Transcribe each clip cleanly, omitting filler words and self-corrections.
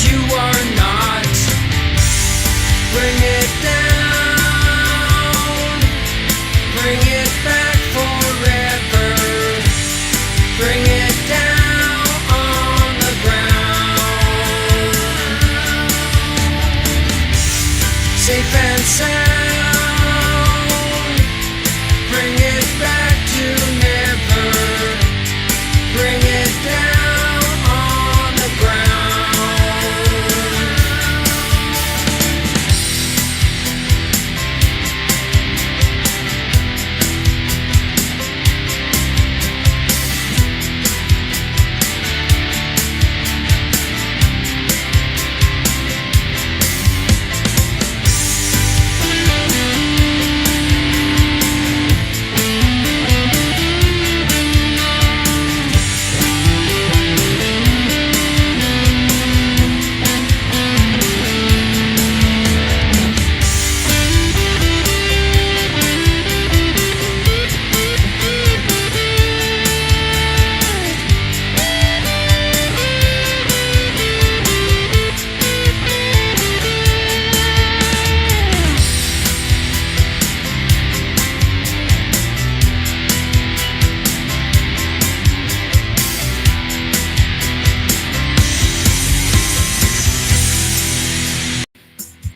you are not. Bring it down, bring it back forever. Bring it down on the ground. Safe and sound. Bring it back to never. Bring it down on the ground.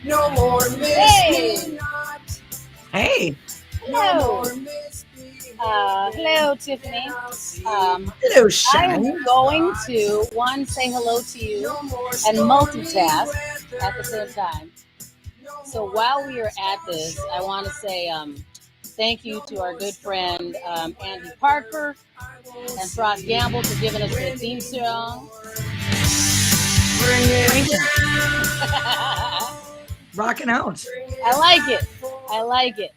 No more miss me not. Hey. No Hello. more miss me. Hello, Tiffany. Hello, I Shannon. am going to, one, say hello to you No more and stormy multitask weather. at the same time. No So more while we are at this, I want to say thank you to our good friend Andy Parker and Frost Gamble for giving us the theme song. bring it down. Rocking out. I like it. I like it.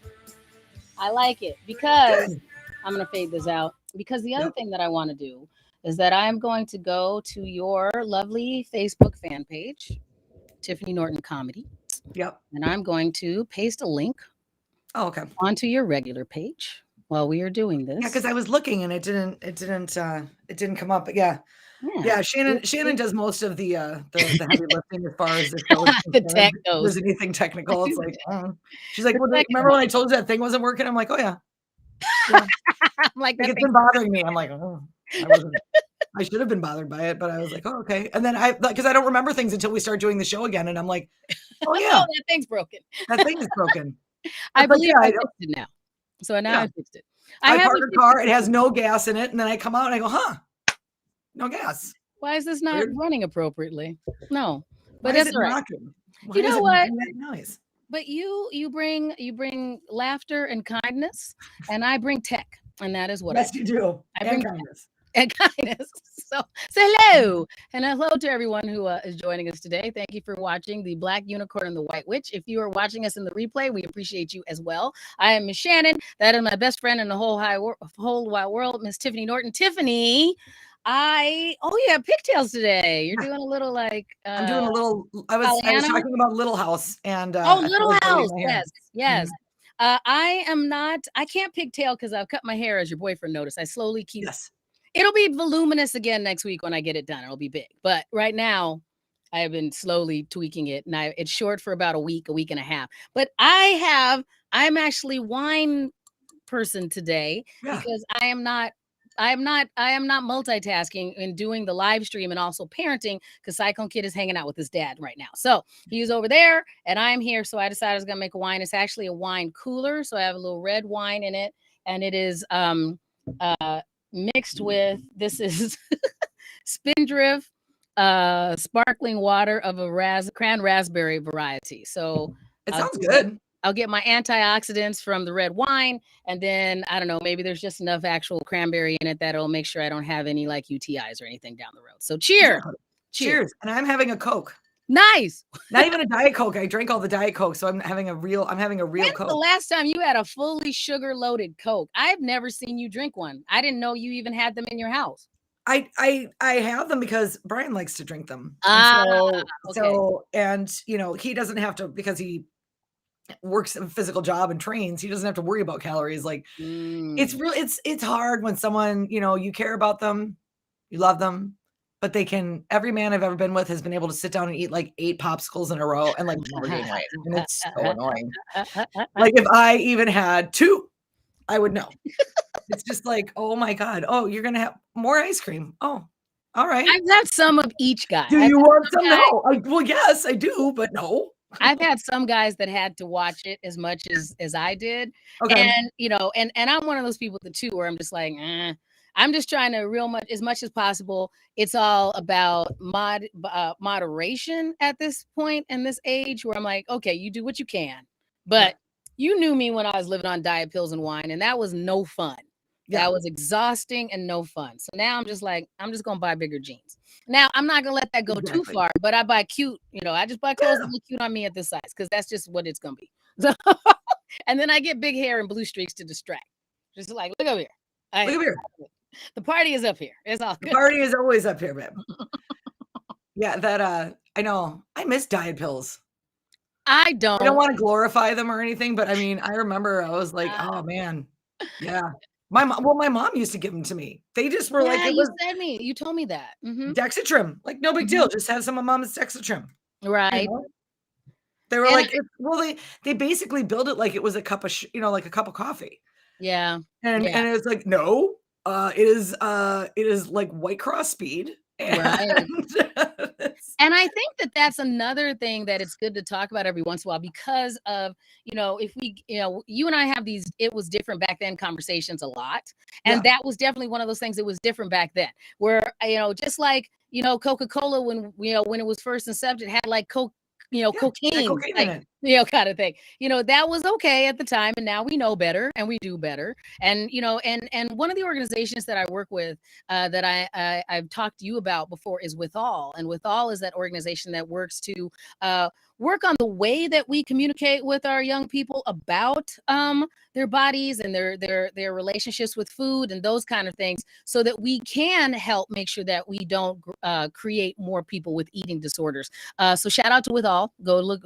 I like it because Good. I'm going to fade this out. Because the other Yep. thing that I want to do is that I am going to go to your lovely Facebook fan page, Tiffany Norton Comedy, Yep. and I'm going to paste a link Oh, okay. onto your regular page while we are doing Yeah, this. because I was looking and it didn't come up. But yeah. Yeah, Shannon does most of the heavy lifting as far as the show is The concerned. tech If goes. there's anything technical, it's like, she's like, The well, tech remember when I told you that thing wasn't working? I'm like, oh yeah. Yeah. I'm like, Like, that it's been bothering me. I'm like, oh, I should have been bothered by it, but I was like, oh, okay. And then because I don't remember things until we start doing the show again, and I'm like, oh oh, yeah, that thing's broken. that thing is broken. I It's like, believe yeah, I I don't- fixed it now. So now Yeah. I fixed it. I I haven't park a fixed car, it. it has no gas in it, and then I come out and I go, huh, no gas. Why is this not Weird. running appropriately? No, but Why is that's it all right. knocking? Why You is know it what? making that noise? But you bring laughter and kindness, and I bring tech, and that is what Yes, you do. I And bring kindness. and kindness. So hello, and hello to everyone who is joining us today. Thank you for watching the Black Unicorn and the White Witch. If you are watching us in the replay, we appreciate you as well. I am Miss Shannan. That is my best friend in the whole wide world, Miss Tiffany Norton. Tiffany, you have pigtails today. You're doing a little like I'm doing a little. I was Pollyanna? talking about Little House, and Oh, I feel Little like braiding House. my hair. Yes, yes. I can't pigtail because I've cut my hair, as your boyfriend noticed. I slowly keep. Yes. It'll be voluminous again next week when I get it done. It'll be big. But right now, I have been slowly tweaking it, and it's short for about a week and a half. But I'm actually wine person today Yeah. because I am not multitasking and doing the live stream and also parenting because Cyclone Kid is hanging out with his dad right now. So he's over there and I'm here. So I decided I was gonna make a wine. It's actually a wine cooler. So I have a little red wine in it, and it is mixed with this is Spindrift sparkling water of a cran raspberry variety. So It I'll sounds do that. good. I'll get my antioxidants from the red wine, and then I don't know, maybe there's just enough actual cranberry in it that'll make sure I don't have any like UTIs or anything down the road. So cheers. Exactly. Cheers. And I'm having a Coke. Nice. Not even a Diet Coke. I drank all the Diet Coke, so I'm having a real When's Coke. the last time you had a fully sugar loaded Coke? I've never seen you drink one. I didn't know you even had them in your house. I have them because Brian likes to drink them. Okay. And he doesn't have to, because he works a physical job and trains, he doesn't have to worry about calories. Like it's hard when someone, you care about them, you love them, but every man I've ever been with has been able to sit down and eat like 8 popsicles in a row and like never gain weight. And it's so annoying. Like if I even had 2, I would know. It's just like, oh my God. Oh, you're gonna have more ice cream. Oh, all right. I've had some of each guy. Do you want some? No. Well, yes, I do, but no. I've had some guys that had to watch it as much as I did. Okay. And, you know, and I'm one of those people too, where I'm just like, I'm just trying to as much as possible. It's all about moderation at this point in this age where I'm like, okay, you do what you can, but you knew me when I was living on diet pills and wine, and that was no fun. Yeah. That was exhausting and no fun. So now I'm just like, I'm just gonna buy bigger jeans. Now I'm not gonna let that go too far, but I buy cute, you know, I just buy clothes that look cute on me at this size because that's just what it's gonna be. So, and then I get big hair and blue streaks to distract. Just like, look over here. Look over here. The party is up here. It's all good. The party is always up here, babe. Yeah, that I know. I miss diet pills. I don't want to glorify them or anything, but I mean, I remember I was like, oh man. Yeah. My mom used to give them to me. They just were like, you told me that. Dexatrim. Like, no big deal. Just have some of mom's Dexatrim. Right. You know? They were like, they basically build it like it was a cup of, like a cup of coffee. Yeah. And it's like, no, it is like White Cross speed. Right. And I think that that's another thing that it's good to talk about every once in a while because of, if we, you and I have these, it was different back then conversations a lot. And that was definitely one of those things that was different back then where, just like, Coca-Cola, when it was first incepted, had like cocaine like, kind of thing, that was okay at the time. And now we know better and we do better. And, and one of the organizations that I work with that I've talked to you about before is Withall. And Withall is that organization that works to work on the way that we communicate with our young people about their bodies and their relationships with food and those kind of things so that we can help make sure that we don't create more people with eating disorders. So shout out to Withall. Go look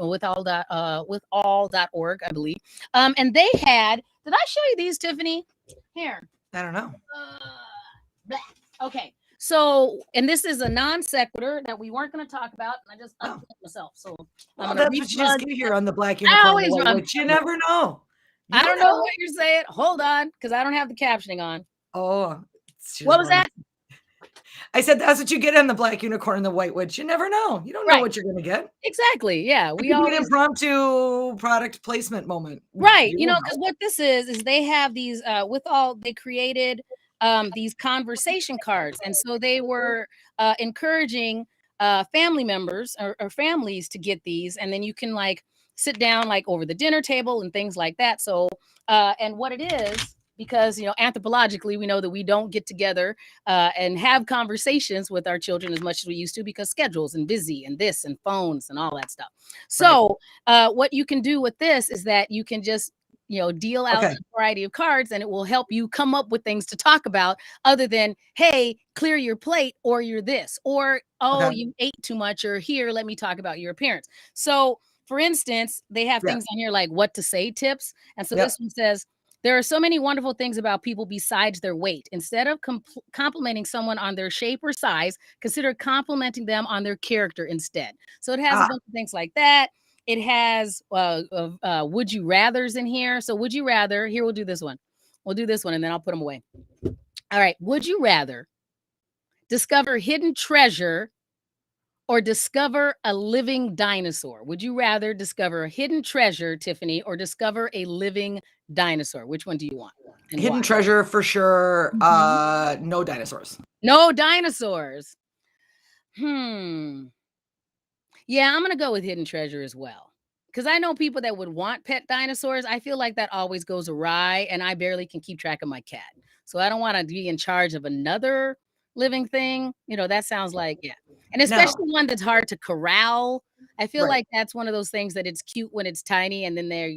withall.org, I believe. And they had, did I show you these, Tiffany? Here. I don't know. Okay. So, and this is a non sequitur that we weren't going to talk about. And I just unplugged myself. So that's what you just get here on the Black Unicorn. Which you never know. I don't know what you're saying. Hold on, because I don't have the captioning on. Oh, what was that? I said that's what you get on the Black Unicorn and the White Witch. You never know. You don't know what you're going to get. Exactly. Yeah. We always an impromptu product placement moment. Right. Because what this is they have these they created these conversation cards. And so they were encouraging family members or families to get these. And then you can like sit down like over the dinner table and things like that. So and what it is, because anthropologically we know that we don't get together and have conversations with our children as much as we used to because schedules and busy and this and phones and all that stuff. So what you can do with this is that you can just deal out a variety of cards and it will help you come up with things to talk about other than, hey, clear your plate or you're this, or, you ate too much, or here, let me talk about your appearance. So for instance, they have things on here like what to say tips. And so this one says, there are so many wonderful things about people besides their weight. Instead of complimenting someone on their shape or size, consider complimenting them on their character instead. So it has a bunch of things like that. It has would you rathers in here. So would you rather, here, we'll do this one. We'll do this one and then I'll put them away. All right. Would you rather discover hidden treasure or discover a living dinosaur? Would you rather discover a hidden treasure, Tiffany, or discover a living dinosaur? Which one do you want? Hidden treasure for sure. No dinosaurs. No dinosaurs. Yeah, I'm going to go with hidden treasure as well. Because I know people that would want pet dinosaurs. I feel like that always goes awry and I barely can keep track of my cat. So I don't want to be in charge of another living thing. That sounds like, and especially one that's hard to corral. I feel like that's one of those things that it's cute when it's tiny and then they're,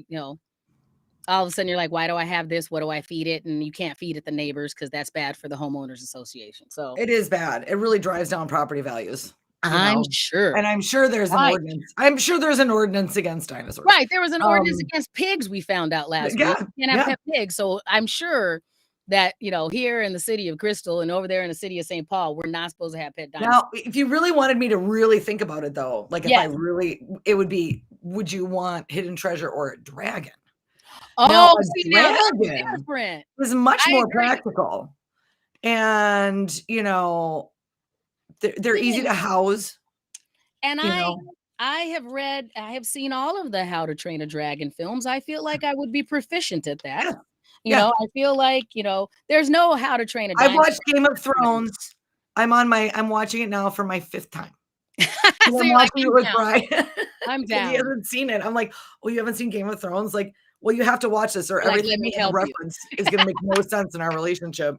all of a sudden you're like, why do I have this? What do I feed it? And you can't feed it the neighbors because that's bad for the homeowners association. So it is bad. It really drives down property values. I'm sure. And I'm sure there's an ordinance. I'm sure there's an ordinance against dinosaurs. Right. There was an ordinance against pigs we found out last week. You can't have pet pigs. So I'm sure that, here in the city of Crystal and over there in the city of St. Paul, we're not supposed to have pet dinosaurs. Now, if you really wanted me to really think about it, though, like if I Yes. really, it would be, would you want hidden treasure or a dragon? Oh, Now, a see, now that's dragon different. is much I more agree. practical, and they're easy to house. And You I know, have seen all of the How to Train a Dragon films. I feel like I would be proficient at that. yeah, You yeah. know, I feel like, there's no How to Train a I Dinosaur. watched Game of Thrones. I'm watching it now for my 5th time. So I'm you're like, watching it I'm with down. Brian. I'm 'Cause he down. hasn't seen it. I'm like, "Oh, you haven't seen Game of Thrones?" Like, "Well, you have to watch this or You're like, everything "Let me you help you." reference is gonna make no sense in our relationship."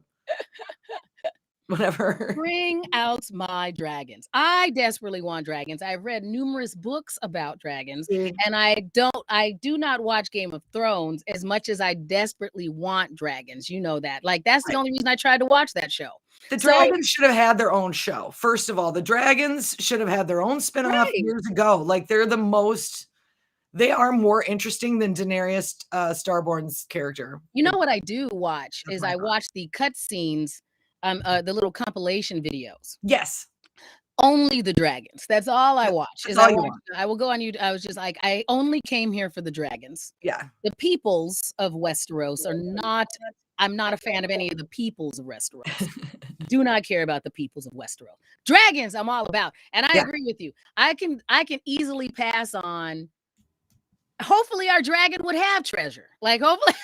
Whatever. Bring out my dragons. I desperately want dragons. I've read numerous books about dragons, See? and I do not watch Game of Thrones as much as I desperately want dragons. You know that. Like, that's the Right. only reason I tried to watch that show. The So- dragons should have had their own show. First of all, the dragons should have had their own spinoff Right. years ago. Like, they are more interesting than Daenerys Starborn's character. You know what I do watch That's is my I thought. watch the cutscenes, the little compilation videos. Yes. Only the dragons. That's all I watch. That's all you want. I will go on YouTube. I was just like, I only came here for the dragons. Yeah. The peoples of Westeros are not. I'm not a fan of any of the peoples of Westeros. Do not care about the peoples of Westeros. Dragons, I'm all about, and I Yeah. agree with you. I can easily pass on. Hopefully, our dragon would have treasure. Like, hopefully,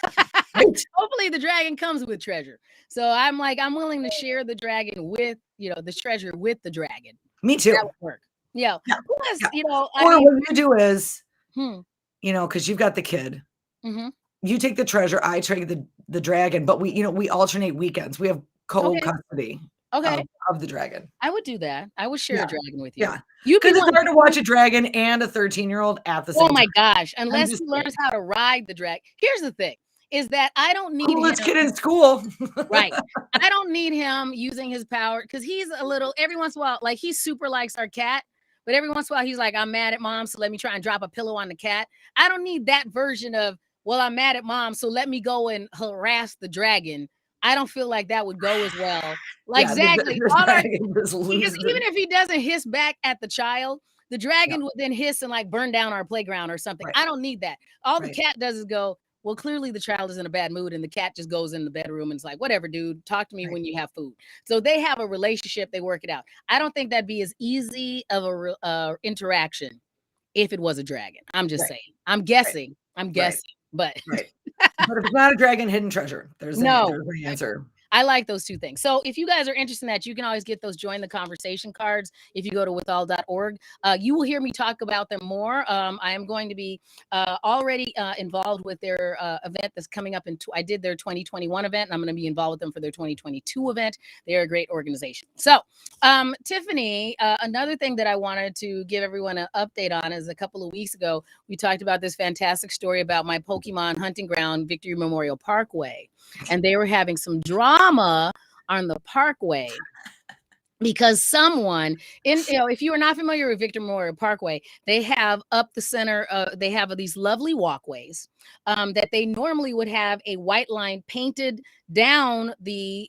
Right. hopefully the dragon comes with treasure. So I'm willing to share the dragon with, the treasure with the dragon. Me too. That would work. Yeah. Yeah. Plus, Yeah. I Or what you do is, hmm. because you've got the kid. Mm-hmm. You take the treasure, I take the dragon, but we alternate weekends. We have co-custody Okay. of the dragon. I would do that. I would share Yeah. a dragon with you. Yeah. You'd be Because it's one- hard to watch a dragon and a 13-year-old at the same Oh time. my gosh. Unless he just learns how to ride the dragon. Here's the thing, is that I don't need Coolest him. kid in school. Right. I don't need him using his power because he's a little, every once in a while, like he super likes our cat, but every once in a while he's like, I'm mad at mom, so let me try and drop a pillow on the cat. I don't need that version of, well, I'm mad at mom, so let me go and harass the dragon. I don't feel like that would go as well. Like, Yeah, exactly. the dragon just Because loses it. even if he doesn't hiss back at the child, the dragon would then hiss and like burn down our playground or something. Right. I don't need that. All the Right. cat does is go, well, clearly the child is in a bad mood, and the cat just goes in the bedroom and it's like, whatever, dude, talk to me Right. when you have food. So they have a relationship, they work it out. I don't think that'd be as easy of a interaction if it was a dragon. I'm just Right. saying. I'm guessing. I'm guessing, but Right. But if it's not a dragon, hidden treasure. There's the answer. I like those two things. So if you guys are interested in that, you can always get those join the conversation cards if you go to withall.org. You will hear me talk about them more. I am going to be already involved with their event that's coming up I did their 2021 event, and I'm going to be involved with them for their 2022 event. They're a great organization. So Tiffany, another thing that I wanted to give everyone an update on is a couple of weeks ago, we talked about this fantastic story about my Pokemon hunting ground, Victory Memorial Parkway. And they were having some drama on the parkway because someone if you are not familiar with Victor Memorial Parkway, they have up the center, they have these lovely walkways that they normally would have a white line painted down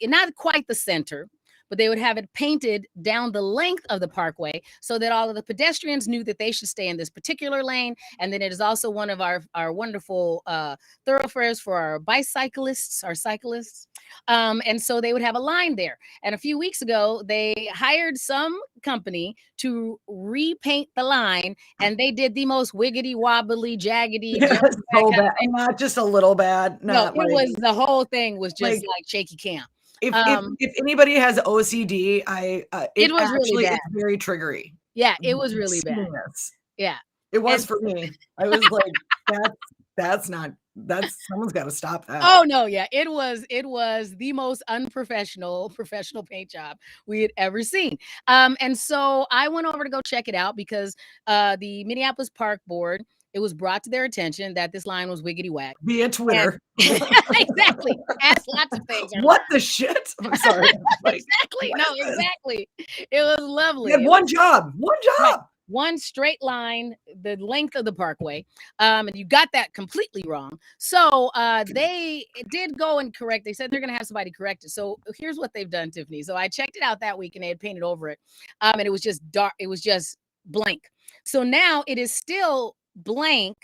not quite the center, but they would have it painted down the length of the parkway so that all of the pedestrians knew that they should stay in this particular lane. And then it is also one of our wonderful thoroughfares for our bicyclists, our cyclists. And so they would have a line there. And a few weeks ago, they hired some company to repaint the line, and they did the most wiggity wobbly, jaggedy. Yeah, so bad. Not just a little bad. No, the whole thing was just like shaky cam. If anybody has OCD, it was really bad. It's very triggery. Yeah, it was really bad. Yeah, it was for me. I was like, that's someone's got to stop that. Oh no, yeah, it was the most unprofessional paint job we had ever seen. And so I went over to go check it out because the Minneapolis Park Board, it was brought to their attention that this line was wiggity whack via Twitter. Exactly. Ask lots of things. What the shit? I'm sorry. Exactly. No, exactly. It was lovely. You had one job. Right. one straight line, the length of the parkway. And you got that completely wrong. So they did go and correct. They said they're going to have somebody correct it. So here's what they've done, Tiffany. So I checked it out that week and they had painted over it. And it was just dark. It was just blank. So now it is still blank.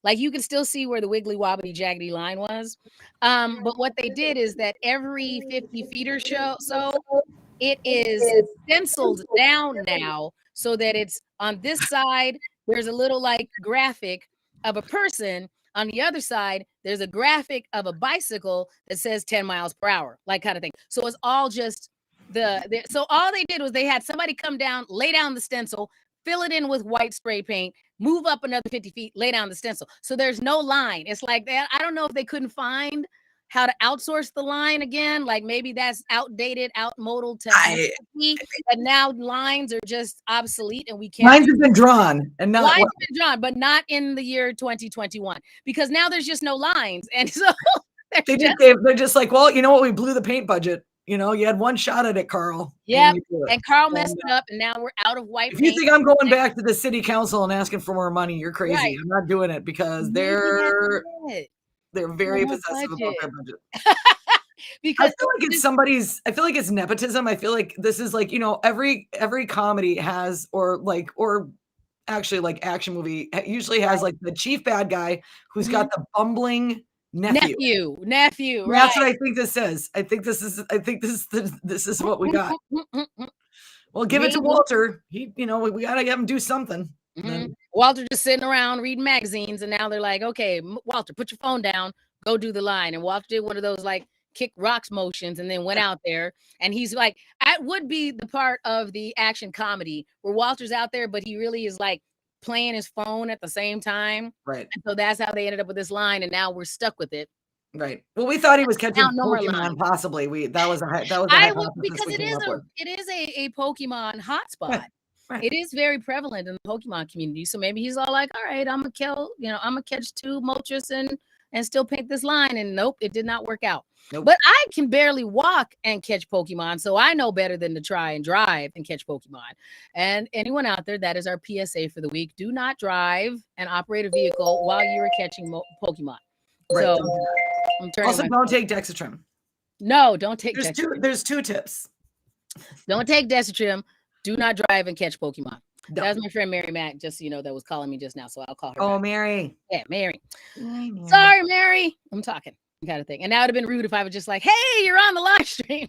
Like you can still see where the wiggly wobbly jaggedy line was. But what they did is that every 50 feet or so, it is stenciled down now so that it's on this side, there's a little like graphic of a person. On the other side, there's a graphic of a bicycle that says 10 miles per hour, like kind of thing. So it's all just so all they did was they had somebody come down, lay down the stencil, fill it in with white spray paint, move up another 50 feet, lay down the stencil. So there's no line. It's like that. I don't know if they couldn't find how to outsource the line again. Like maybe that's outdated, outmodal technology. But now lines are just obsolete and we can't. Lines have been drawn and not lines have been drawn, but not in the year 2021 because now there's just no lines. And so they're just like, well, you know what? We blew the paint budget. You know, you had one shot at it, Carl. Yeah, and Carl messed it up, and now we're out of white paint. If you think I'm going back to the city council and asking for more money, you're crazy. Right. I'm not doing it because they're very possessive about their budget. Because I feel like it's somebody's. I feel like it's nepotism. I feel like this is like, you know, every comedy has or actually like action movie usually has like the chief bad guy who's got the bumbling nephew. Right. That's what I think this is. I think this is what we got. Well, give it to Walter. He, you know, we gotta have him do something. Walter just sitting around reading magazines, and now they're like, okay, Walter, put your phone down, go do the line. And Walter did one of those like kick rocks motions and then went out there. And he's like, that would be the part of the action comedy where Walter's out there, but he really is like playing his phone at the same time. Right. And so that's how they ended up with this line, and now we're stuck with it. Right. Well, we thought he was catching Pokemon. Possibly, that was because it is a Pokemon hotspot. Right. It is very prevalent in the Pokemon community. So maybe he's all like, all right, I'm gonna catch 2 Moltres and still paint this line. And nope, it did not work out. Nope. But I can barely walk and catch Pokemon, so I know better than to try and drive and catch Pokemon. And anyone out there, that is our PSA for the week. Do not drive and operate a vehicle while you are catching Pokemon. Right. So I'm turning. Also, don't take Dexatrim. No, don't take Dexatrim. There's 2 tips. Don't take Dexatrim. Do not drive and catch Pokemon. No. That was my friend Mary Mack, just so you know, that was calling me just now, so I'll call her. Oh, back. Mary. Yeah, Mary. Sorry, Mary. I'm talking, kind of thing. And that would have been rude if I was just like, "Hey, you're on the live stream."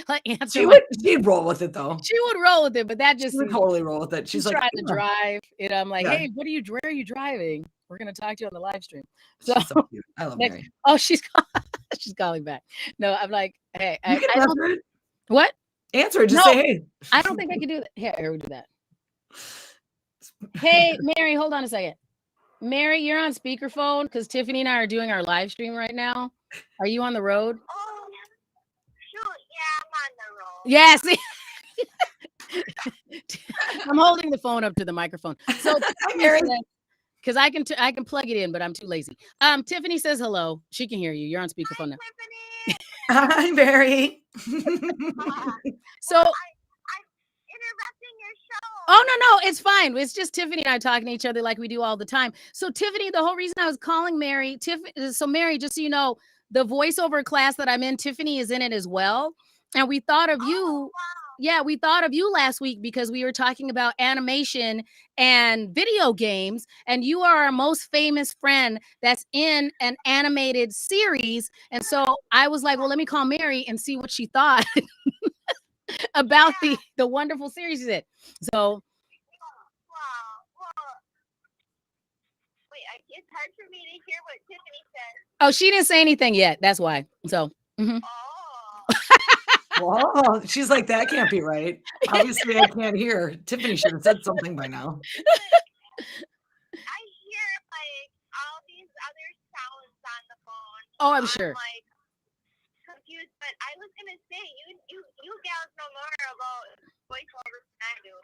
Like answer. She'd roll with it though. She would roll with it, but that just would totally roll with it. She's like trying to drive, and I'm like, "Hey, where are you driving? We're gonna talk to you on the live stream." So cute. I love Mary. Oh, she's calling back. No, I'm like, "Hey, I don't." What? Answer it. Just say, hey. I don't think I can do that. Here we do that. Hey, Mary, hold on a second. Mary, you're on speakerphone because Tiffany and I are doing our live stream right now. Are you on the road? Oh, shoot. Yeah, I'm on Yes. the road. I'm holding the phone up to the microphone. So, because I can plug it in, but I'm too lazy. Tiffany says hello. She can hear you. You're on speakerphone now. Tiffany. Hi, Mary. So I'm interrupting your show. Oh, no, it's fine. It's just Tiffany and I talking to each other like we do all the time. So Tiffany, the whole reason I was calling Mary, so Mary, just so you know, the voiceover class that I'm in, Tiffany is in it as well. And we thought of you. Oh, wow. Yeah, we thought of you last week because we were talking about animation and video games, and you are our most famous friend that's in an animated series. And so I was like, well, let me call Mary and see what she thought about the wonderful series she's in. So wait, it's hard for me to hear what Tiffany says. Oh, she didn't say anything yet. That's why. So Oh. Whoa, she's like, that can't be right. Obviously, I can't hear. Tiffany should have said something by now. I hear like all these other sounds on the phone. Oh, I'm sure. Like confused, but I was gonna say you gals know more about voiceovers than I do.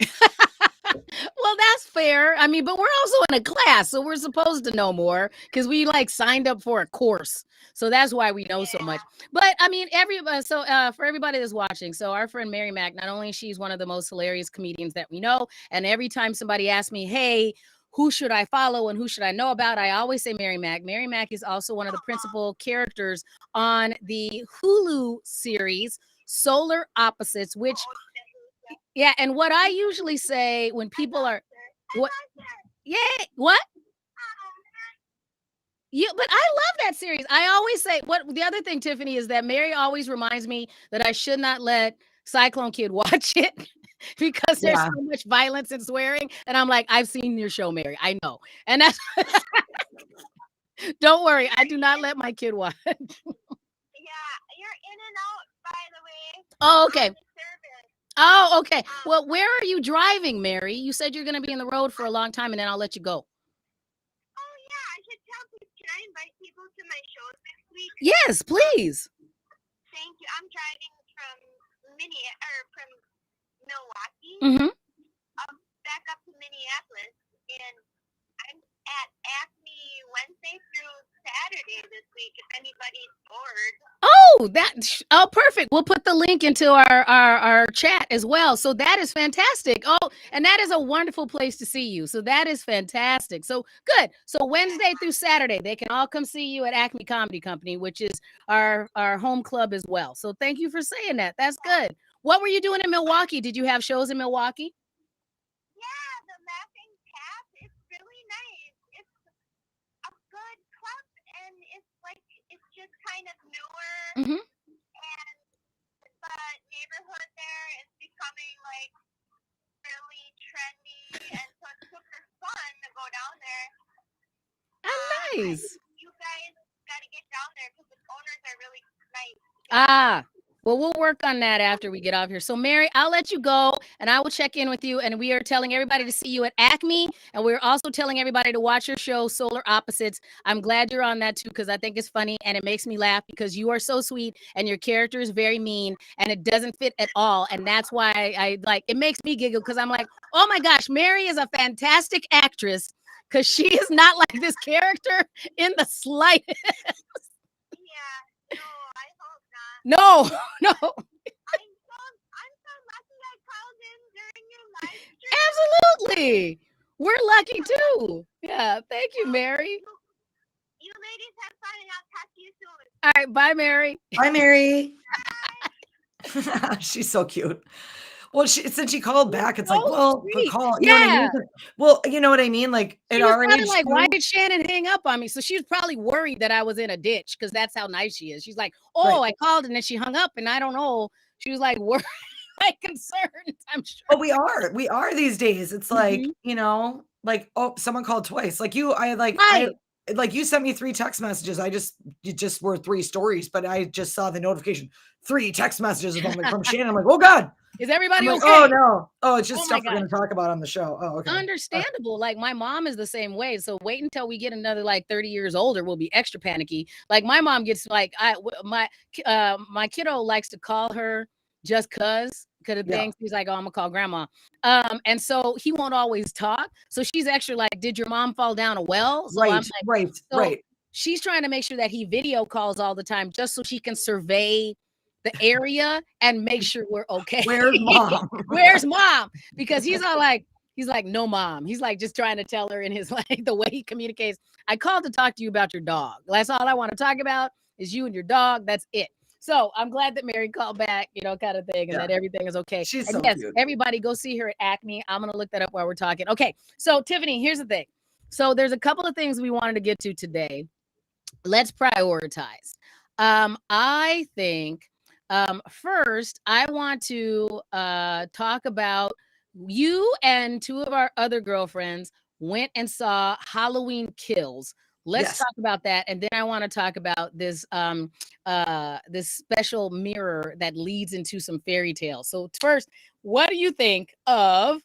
Well, that's fair. I mean, but we're also in a class, so we're supposed to know more because we like signed up for a course. So that's why we know so much. But I mean, everybody. So for everybody that's watching, so our friend Mary Mac, not only she's one of the most hilarious comedians that we know, and every time somebody asks me, "Hey, who should I follow and who should I know about?" I always say Mary Mac. Mary Mac is also one of the principal characters on the Hulu series Solar Opposites, which yeah, and what I usually say when people are what yeah, what? Yeah, but I love that series. I always say what the other thing, Tiffany, is that Mary always reminds me that I should not let Cyclone Kid watch it because there's Yeah. so much violence and swearing. And I'm like, I've seen your show, Mary. I know. And that's don't worry, I do not let my kid watch. Yeah, you're in and out, by the way. Oh, okay. On the service. Oh, okay. Well, where are you driving, Mary? You said you're going to be in the road for a long time, and then I'll let you go. Oh, yeah, I should tell people. Can I invite people to my shows next week? Yes, please. Thank you. I'm driving from from Milwaukee back up to Minneapolis, and I'm at Acme Wednesday through Saturday this week. If anybody's bored. Oh, perfect. We'll put the link into our chat as well. So that is fantastic. Oh, and that is a wonderful place to see you. So that is fantastic. So good. So Wednesday through Saturday, they can all come see you at Acme Comedy Company, which is our home club as well. So thank you for saying that. That's good. What were you doing in Milwaukee? Did you have shows in Milwaukee? Yeah, the Laughing Tap. It's really nice. It's a good club, and it's just kind of newer. And the neighborhood there is becoming like really trendy, and so it's super fun to go down there. Oh, nice. You guys got to get down there because the owners are really nice. Well, we'll work on that after we get off here. So, Mary, I'll let you go and I will check in with you. And we are telling everybody to see you at Acme. And we're also telling everybody to watch your show, Solar Opposites. I'm glad you're on that too, because I think it's funny and it makes me laugh because you are so sweet and your character is very mean and it doesn't fit at all. And that's why I like it makes me giggle because I'm like, oh my gosh, Mary is a fantastic actress because she is not like this character in the slightest. Yeah, no, I hope not. No. I'm so lucky I called in during your live stream. Absolutely. We're lucky too. Yeah. Thank you, Mary. You ladies have fun and I'll talk to you soon. All right. Bye, Mary. Bye, Mary. She's so cute. Well, since she called back, it's like, well, the call, you know what I mean? Well, you know what I mean? Like at She was our probably age, like, why did Shannan hang up on me? So she was probably worried that I was in a ditch because that's how nice she is. She's like, oh, I called and then she hung up and I don't know. She was like, worried, like concerned. I'm sure. But we are these days. It's like, you know, like, oh, someone called twice. Like you, like you sent me 3 text messages. It just were 3 stories, but I just saw the notification, 3 text messages from Shannan. I'm like, oh God. Is everybody okay? Oh no. Oh, it's just stuff we're going to talk about on the show. Oh, okay. Understandable. Like my mom is the same way. So wait until we get another like 30 years older. We'll be extra panicky. Like my mom gets like my kiddo likes to call her just cause of things. He's like, oh, I'm gonna call grandma. And so he won't always talk. So she's extra like, did your mom fall down a well? So I'm like, right. She's trying to make sure that he video calls all the time just so she can survey the area and make sure we're okay. Where's mom? Where's mom? Because he's like, no mom. He's like just trying to tell her in his like the way he communicates. I called to talk to you about your dog. That's all I want to talk about is you and your dog. That's it. So I'm glad that Mary called back, you know, kind of thing, and that everything is okay. She's and so yes, cute. Everybody go see her at Acme. I'm gonna look that up while we're talking. Okay, so Tiffany, here's the thing. So there's a couple of things we wanted to get to today. Let's prioritize. I think first, I want to talk about you and 2 of our other girlfriends went and saw Halloween Kills. Let's talk about that, and then I want to talk about this this special mirror that leads into some fairy tales. So first, what do you think of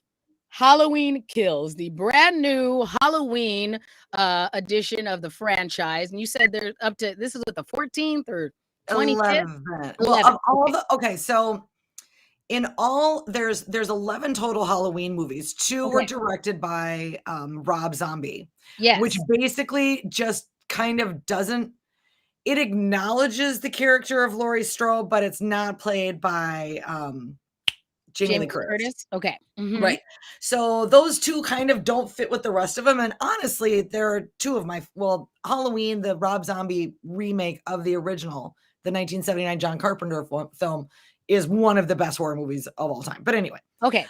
Halloween Kills, the brand new Halloween edition of the franchise? And you said they're up to this is what the 14th or 25th? 11. Well, of all the so in all, there's 11 total Halloween movies. 2 were Okay. directed by Rob Zombie, Yes. which basically just kind of doesn't. It acknowledges the character of Laurie Strode, but it's not played by Jamie Lee Curtis. Okay. Mhm. Right. So those 2 kind of don't fit with the rest of them. And honestly, there are 2 of my Halloween, the Rob Zombie remake of the original, the 1979 John Carpenter film, is one of the best horror movies of all time. But anyway, Okay.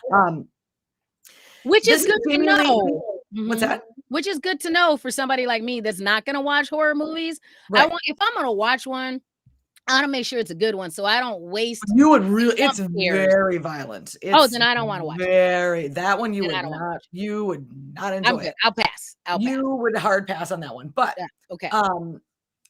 which is good to know. What's that? Which is good to know for somebody like me that's not gonna watch horror movies. Right. If I'm gonna watch one, I want to make sure it's a good one, so I don't waste. You would really. It's jump scares. very violent. Then I don't want to watch it. That one you Then I would don't wanna not. You would not enjoy I'm good. it. I'll pass. You would hard pass on that one. But Yeah, okay.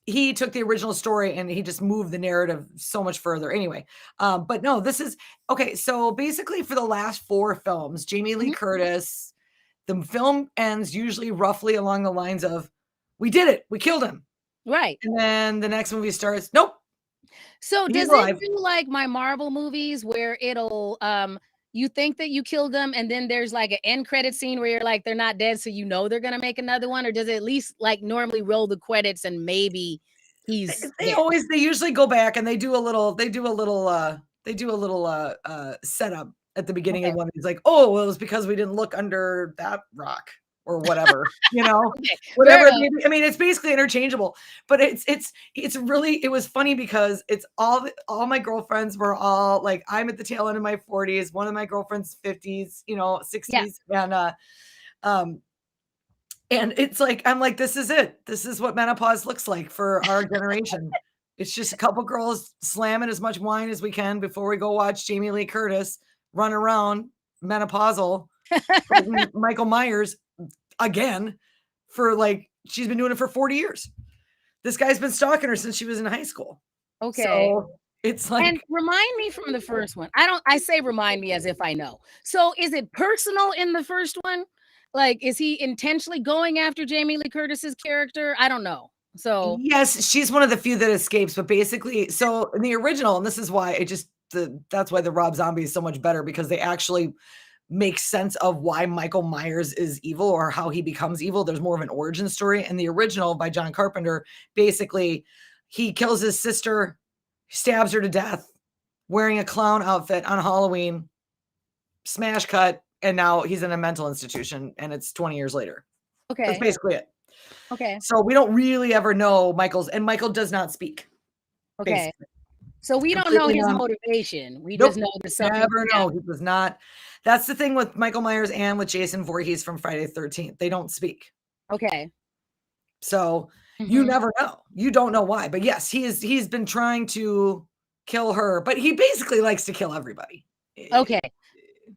he took the original story and he just moved the narrative so much further. Anyway, but no, this is okay. So basically, for the last 4 films, Jamie Lee Curtis, the film ends usually roughly along the lines of, "We did it. We killed him." Right. And then the next movie starts, "Nope." So He's does alive. it do like my Marvel movies where it'll you think that you killed them and then there's like an end credit scene where you're like they're not dead, so you know they're gonna make another one, or does it at least like normally roll the credits and maybe he's They dead? they usually go back and they do a little setup at the beginning of Okay. one. He's like, "Oh, well, it was because we didn't look under that rock," or whatever, Okay. whatever. Fair enough. I mean, it's basically interchangeable, but it's really, it was funny because it's all my girlfriends were all like, I'm at the tail end of my 40s, one of my girlfriends 50s, 60s, and it's like, I'm like, this is it. This is what menopause looks like for our generation. It's just a couple girls slamming as much wine as we can before we go watch Jamie Lee Curtis run around menopausal, fighting Michael Myers again for like, she's been doing it for 40 years. This guy's been stalking her since she was in high school. Okay. So it's like, And remind me from the first one. I say remind me as if I know. So is it personal in the first one? Like, is he intentionally going after Jamie Lee Curtis's character? I don't know. So yes, she's one of the few that escapes, but basically, so in the original, and this is why that's why the Rob Zombie is so much better, because they actually make sense of why Michael Myers is evil or how he becomes evil. There's more of an origin story. In the original by John Carpenter, basically, he kills his sister, stabs her to death, wearing a clown outfit on Halloween, smash cut, and now he's in a mental institution, and it's 20 years later. That's okay. basically it. Okay. So we don't really ever know and Michael does not speak. Okay. Basically. So we don't know Completely his non- motivation. We Nope. just know that something Never know. He was not. That's the thing with Michael Myers and with Jason Voorhees from Friday the 13th. They don't speak. Okay. So you never know. You don't know why. But yes, he's been trying to kill her, but he basically likes to kill everybody. Okay.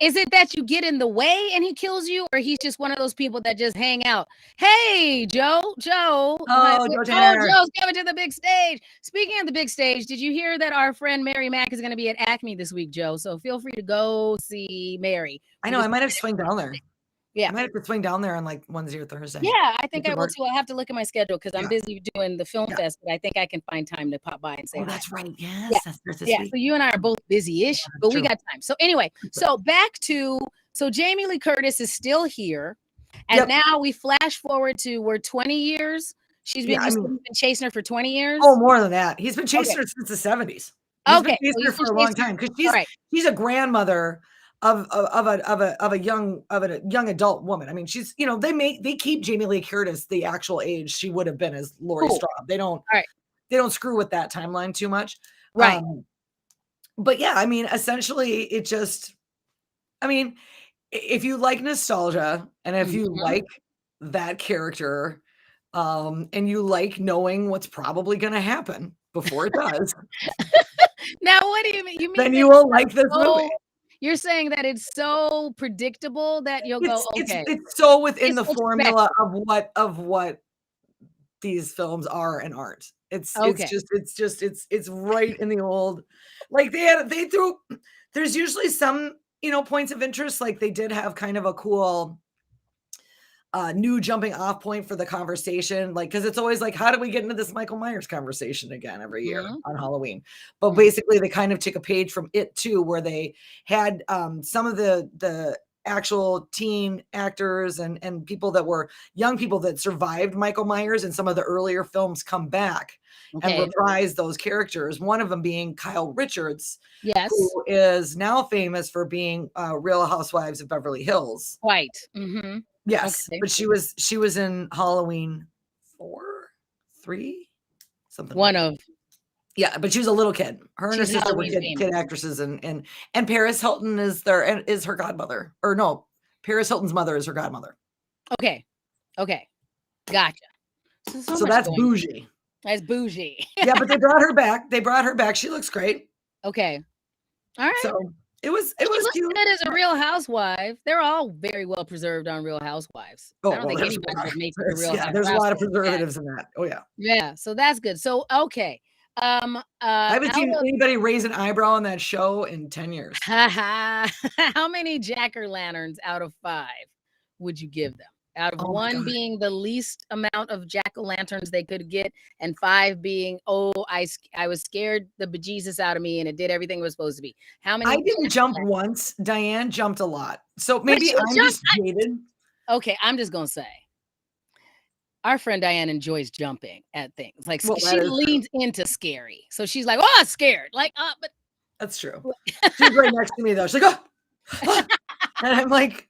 Is it that you get in the way and he kills you, or he's just one of those people that just hang out? Hey, Joe. Joe Tanner. Joe's coming to the big stage. Speaking of the big stage, did you hear that our friend Mary Mack is going to be at Acme this week, Joe? So feel free to go see Mary. I know. I might have to swing down there. Yeah. I might have to swing down there on like Wednesday or Thursday. Yeah, I think I will too. I have to look at my schedule because I'm busy doing the film fest, but I think I can find time to pop by and say, oh, that's right. Yes. Yeah. That's this Yeah. week. So you and I are both busy-ish, but we got time. So anyway, so Jamie Lee Curtis is still here. And now we flash forward to 20 years. She's been, been chasing her for 20 years. Oh, more than that. He's been chasing her since the 70s. He's been chasing her for a long time because she's a grandmother of a young adult woman. I mean, she's, they keep Jamie Lee Curtis the actual age she would have been as Laurie Strode. They don't screw with that timeline too much. Right. But yeah, I mean, essentially it just, I mean, if you like nostalgia and if you like that character, and you like knowing what's probably going to happen before it does. Now, what do you mean? You mean then you will like this movie. You're saying that it's so predictable that you'll go, okay. It's so within the formula of what these films are and aren't. It's right in the old, like there's usually some, points of interest. Like they did have kind of a cool, new jumping off point for the conversation, like, because it's always like, how do we get into this Michael Myers conversation again every year on Halloween? But basically, they kind of took a page from It too, where they had some of the actual teen actors and people that were young people that survived Michael Myers in some of the earlier films come back and reprise those characters. One of them being Kyle Richards, Yes. who is now famous for being Real Housewives of Beverly Hills. Quite. Yes, Okay. but she was in Halloween 4, 3, something. One of. Yeah, but she was a little kid. Her and her She's sister were Halloween kid actresses, and Paris Hilton is her godmother. Or no, Paris Hilton's mother is her godmother. Okay. Gotcha. So that's bougie. That's bougie. Yeah, but they brought her back. She looks great. Okay. All right. So it was cute. Good as a Real Housewife. They're all very well preserved on Real Housewives. Oh, I don't think anybody would make it a Real Housewife. There's a lot of preservatives in that. Oh yeah. Yeah. So that's good. So okay. I haven't seen anybody raise an eyebrow on that show in 10 years. How many jack-o'-lanterns out of 5 would you give them? Out of 1 being the least amount of jack-o'-lanterns they could get, and 5 being, I was scared the bejesus out of me and it did everything it was supposed to be. How many? I didn't jump once. Diane jumped a lot. So maybe I'm just jaded. Okay, I'm just gonna say. Our friend Diane enjoys jumping at things. Like she leans into scary. So she's like, oh, I'm scared. Like, but that's true. She's right next to me though. She's like, oh. And I'm like,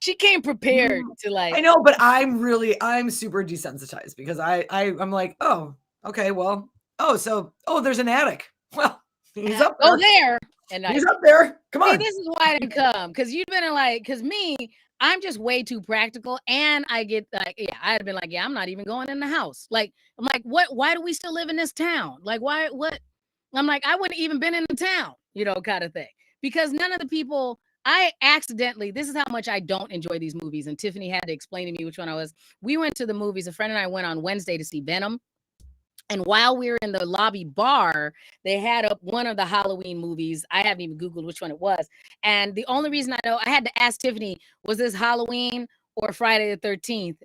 she came prepared to like. I know, but I'm super desensitized because I'm like, oh, okay, well, there's an attic. Well, he's up there. Go there. And he's up there. Come on. This is why I didn't come. Because you've been like, I'm just way too practical. And I get like, I'd have been like, I'm not even going in the house. Like, I'm like, why do we still live in this town? Like, what? I'm like, I wouldn't even been in the town, kind of thing. Because none of the people, this is how much I don't enjoy these movies. And Tiffany had to explain to me which one I was. We went to the movies. A friend and I went on Wednesday to see Venom. And while we were in the lobby bar, they had up one of the Halloween movies. I haven't even Googled which one it was. And the only reason I know, I had to ask Tiffany, was this Halloween or Friday the 13th?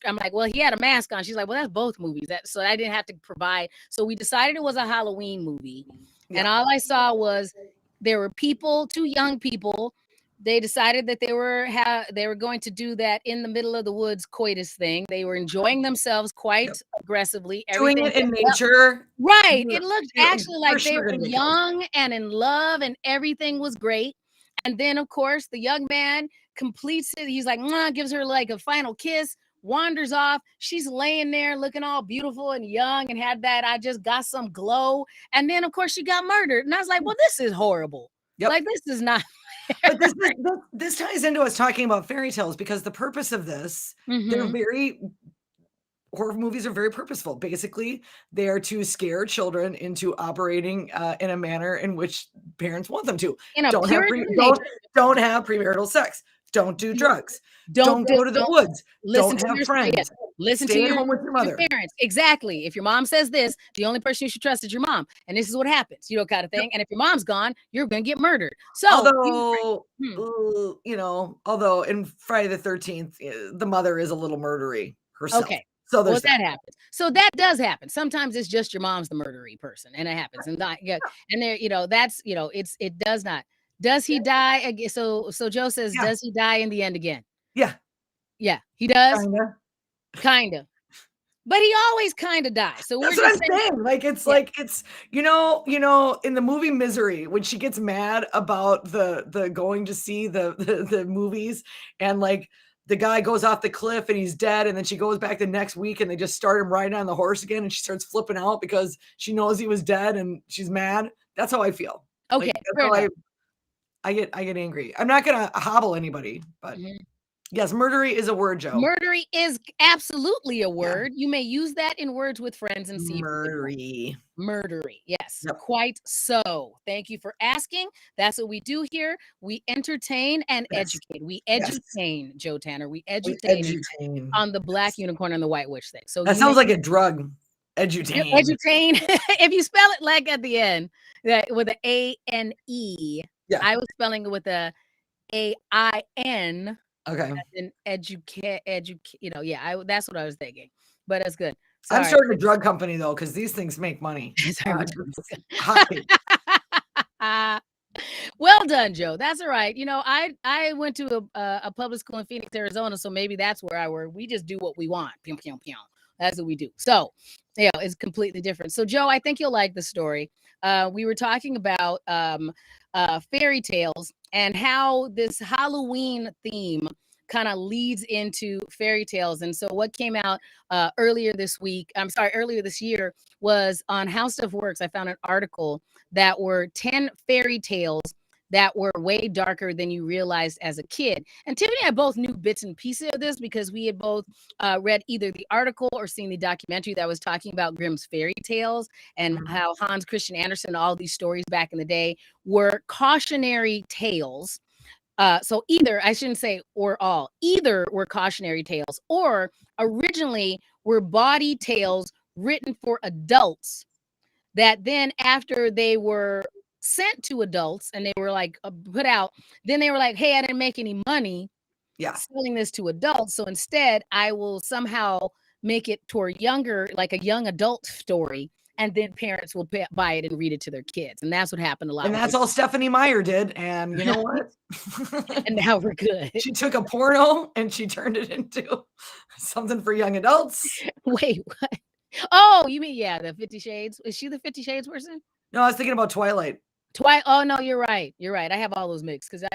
I'm like, well, he had a mask on. She's like, well, that's both movies. So I didn't have to provide. So we decided it was a Halloween movie. Yeah. And all I saw was there were people, 2 young people. They decided that they were going to do that in the middle of the woods coitus thing. They were enjoying themselves quite aggressively. Doing it in nature. Right. It looked actually like they were young and in love and everything was great. And then, of course, the young man completes it. He's like, gives her like a final kiss, wanders off. She's laying there looking all beautiful and young and had that I just got some glow. And then, of course, she got murdered. And I was like, well, this is horrible. Yep. Like, this is not. But this ties into us talking about fairy tales because the purpose of this, horror movies are very purposeful. Basically, they are to scare children into operating in a manner in which parents want them to. Don't have premarital sex. Don't do drugs. Don't go to the woods. Don't have friends. Listen Stay to at home with your mother. Parents. Exactly. If your mom says this, the only person you should trust is your mom. And this is what happens, kind of thing. And if your mom's gone, you're going to get murdered. So, although in Friday the 13th, the mother is a little murdery herself. Okay. So that happens. So that does happen. Sometimes it's just your mom's the murdery person, and it happens. And there, that's it does not. Does he die again? So Joe says, does he die in the end again? Yeah. Yeah, he does. Kinda. But he always kind of dies. So that's what I'm saying. Like it's like it's in the movie Misery when she gets mad about the going to see the movies and like the guy goes off the cliff and he's dead and then she goes back the next week and they just start him riding on the horse again and she starts flipping out because she knows he was dead and she's mad. That's how I feel. Okay. Like, that's how I get angry. I'm not gonna hobble anybody, but yes, murdery is a word, Joe. Murdery is absolutely a word. You may use that in words with friends and see. Murdery. Yes, quite so. Thank you for asking. That's what we do here. We entertain and educate. We edutain, Joe Tanner. We edutain on the Black Unicorn and the White Witch thing. So that sounds like a drug. Edutain. Edutain. If you spell it like at the end, with an A-N-E. Yeah. I was spelling it with a A-I-N. Okay. And yeah, that's what I was thinking. But that's good. I'm Sorry. starting a drug company though, because these things make money. Sorry. Just hotcakes. Well done, Joe. That's all right. I went to a public school in Phoenix, Arizona, so maybe that's where I work. We just do what we want. Pew, pew, pew. That's what we do. So, it's completely different. So, Joe, I think you'll like the story. We were talking about fairy tales and how this Halloween theme kind of leads into fairy tales. And so, what came out earlier this year was on How Stuff Works. I found an article that were 10 fairy tales that were way darker than you realized as a kid. And Tiffany and I both knew bits and pieces of this because we had both read either the article or seen the documentary that was talking about Grimm's fairy tales and how Hans Christian Andersen, all these stories back in the day were cautionary tales. So either, I shouldn't say or all, either were cautionary tales or originally were bawdy tales written for adults that then after they were sent to adults and they were like put out, then they were like, hey, I didn't make any money selling this to adults. So instead, I will somehow make it toward younger, like a young adult story. And then parents will buy it and read it to their kids. And that's what happened a lot. And that's all Stephanie Meyer did. And you know what? And now we're good. She took a porno and she turned it into something for young adults. Wait, what? Oh, you mean, the 50 Shades? Is she the 50 Shades person? No, I was thinking about Twilight. Oh, no, you're right. You're right. I have all those mixed because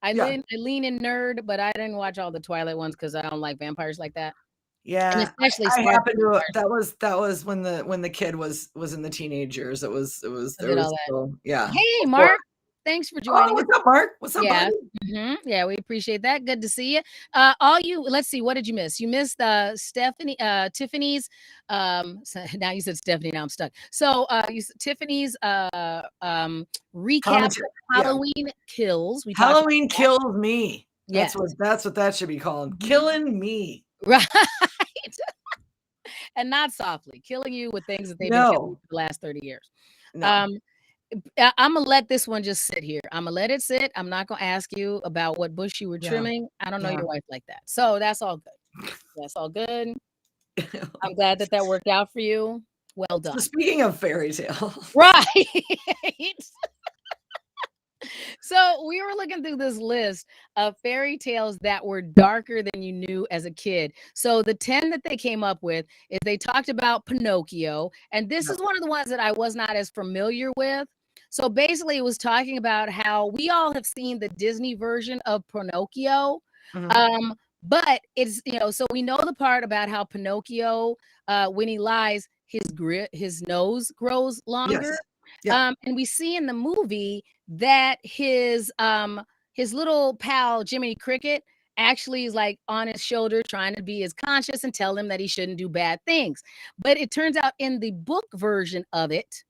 I lean in nerd, but I didn't watch all the Twilight ones because I don't like vampires like that. Yeah, and especially I happened to. That was when the kid was in the teenage years. It was still, yeah. Hey, Mark. Thanks for joining. Oh, what's up, Mark? What's up, buddy? Yeah, we appreciate that. Good to see you. Let's see, what did you miss? You missed Tiffany's. So now you said Stephanie. Now I'm stuck. So Tiffany's recap of Halloween Kills. Halloween Kills Me. Yes. That's what that should be called. Killing me. Right. And not softly, killing you with things that they've been killing for the last 30 years. No. I'm gonna let this one just sit here. I'm gonna let it sit. I'm not gonna ask you about what bush you were trimming. I don't know your wife like that. So that's all good. That's all good. I'm glad that worked out for you. Well done. So speaking of fairy tale. Right. So we were looking through this list of fairy tales that were darker than you knew as a kid. So the 10 that they came up with is they talked about Pinocchio. And this is one of the ones that I was not as familiar with. So basically it was talking about how we all have seen the Disney version of Pinocchio. But it's, so we know the part about how Pinocchio, when he lies, his nose grows longer. Yes. Yeah. And we see in the movie that his little pal Jiminy Cricket actually is like on his shoulder trying to be as conscious and tell him that he shouldn't do bad things. But it turns out in the book version of it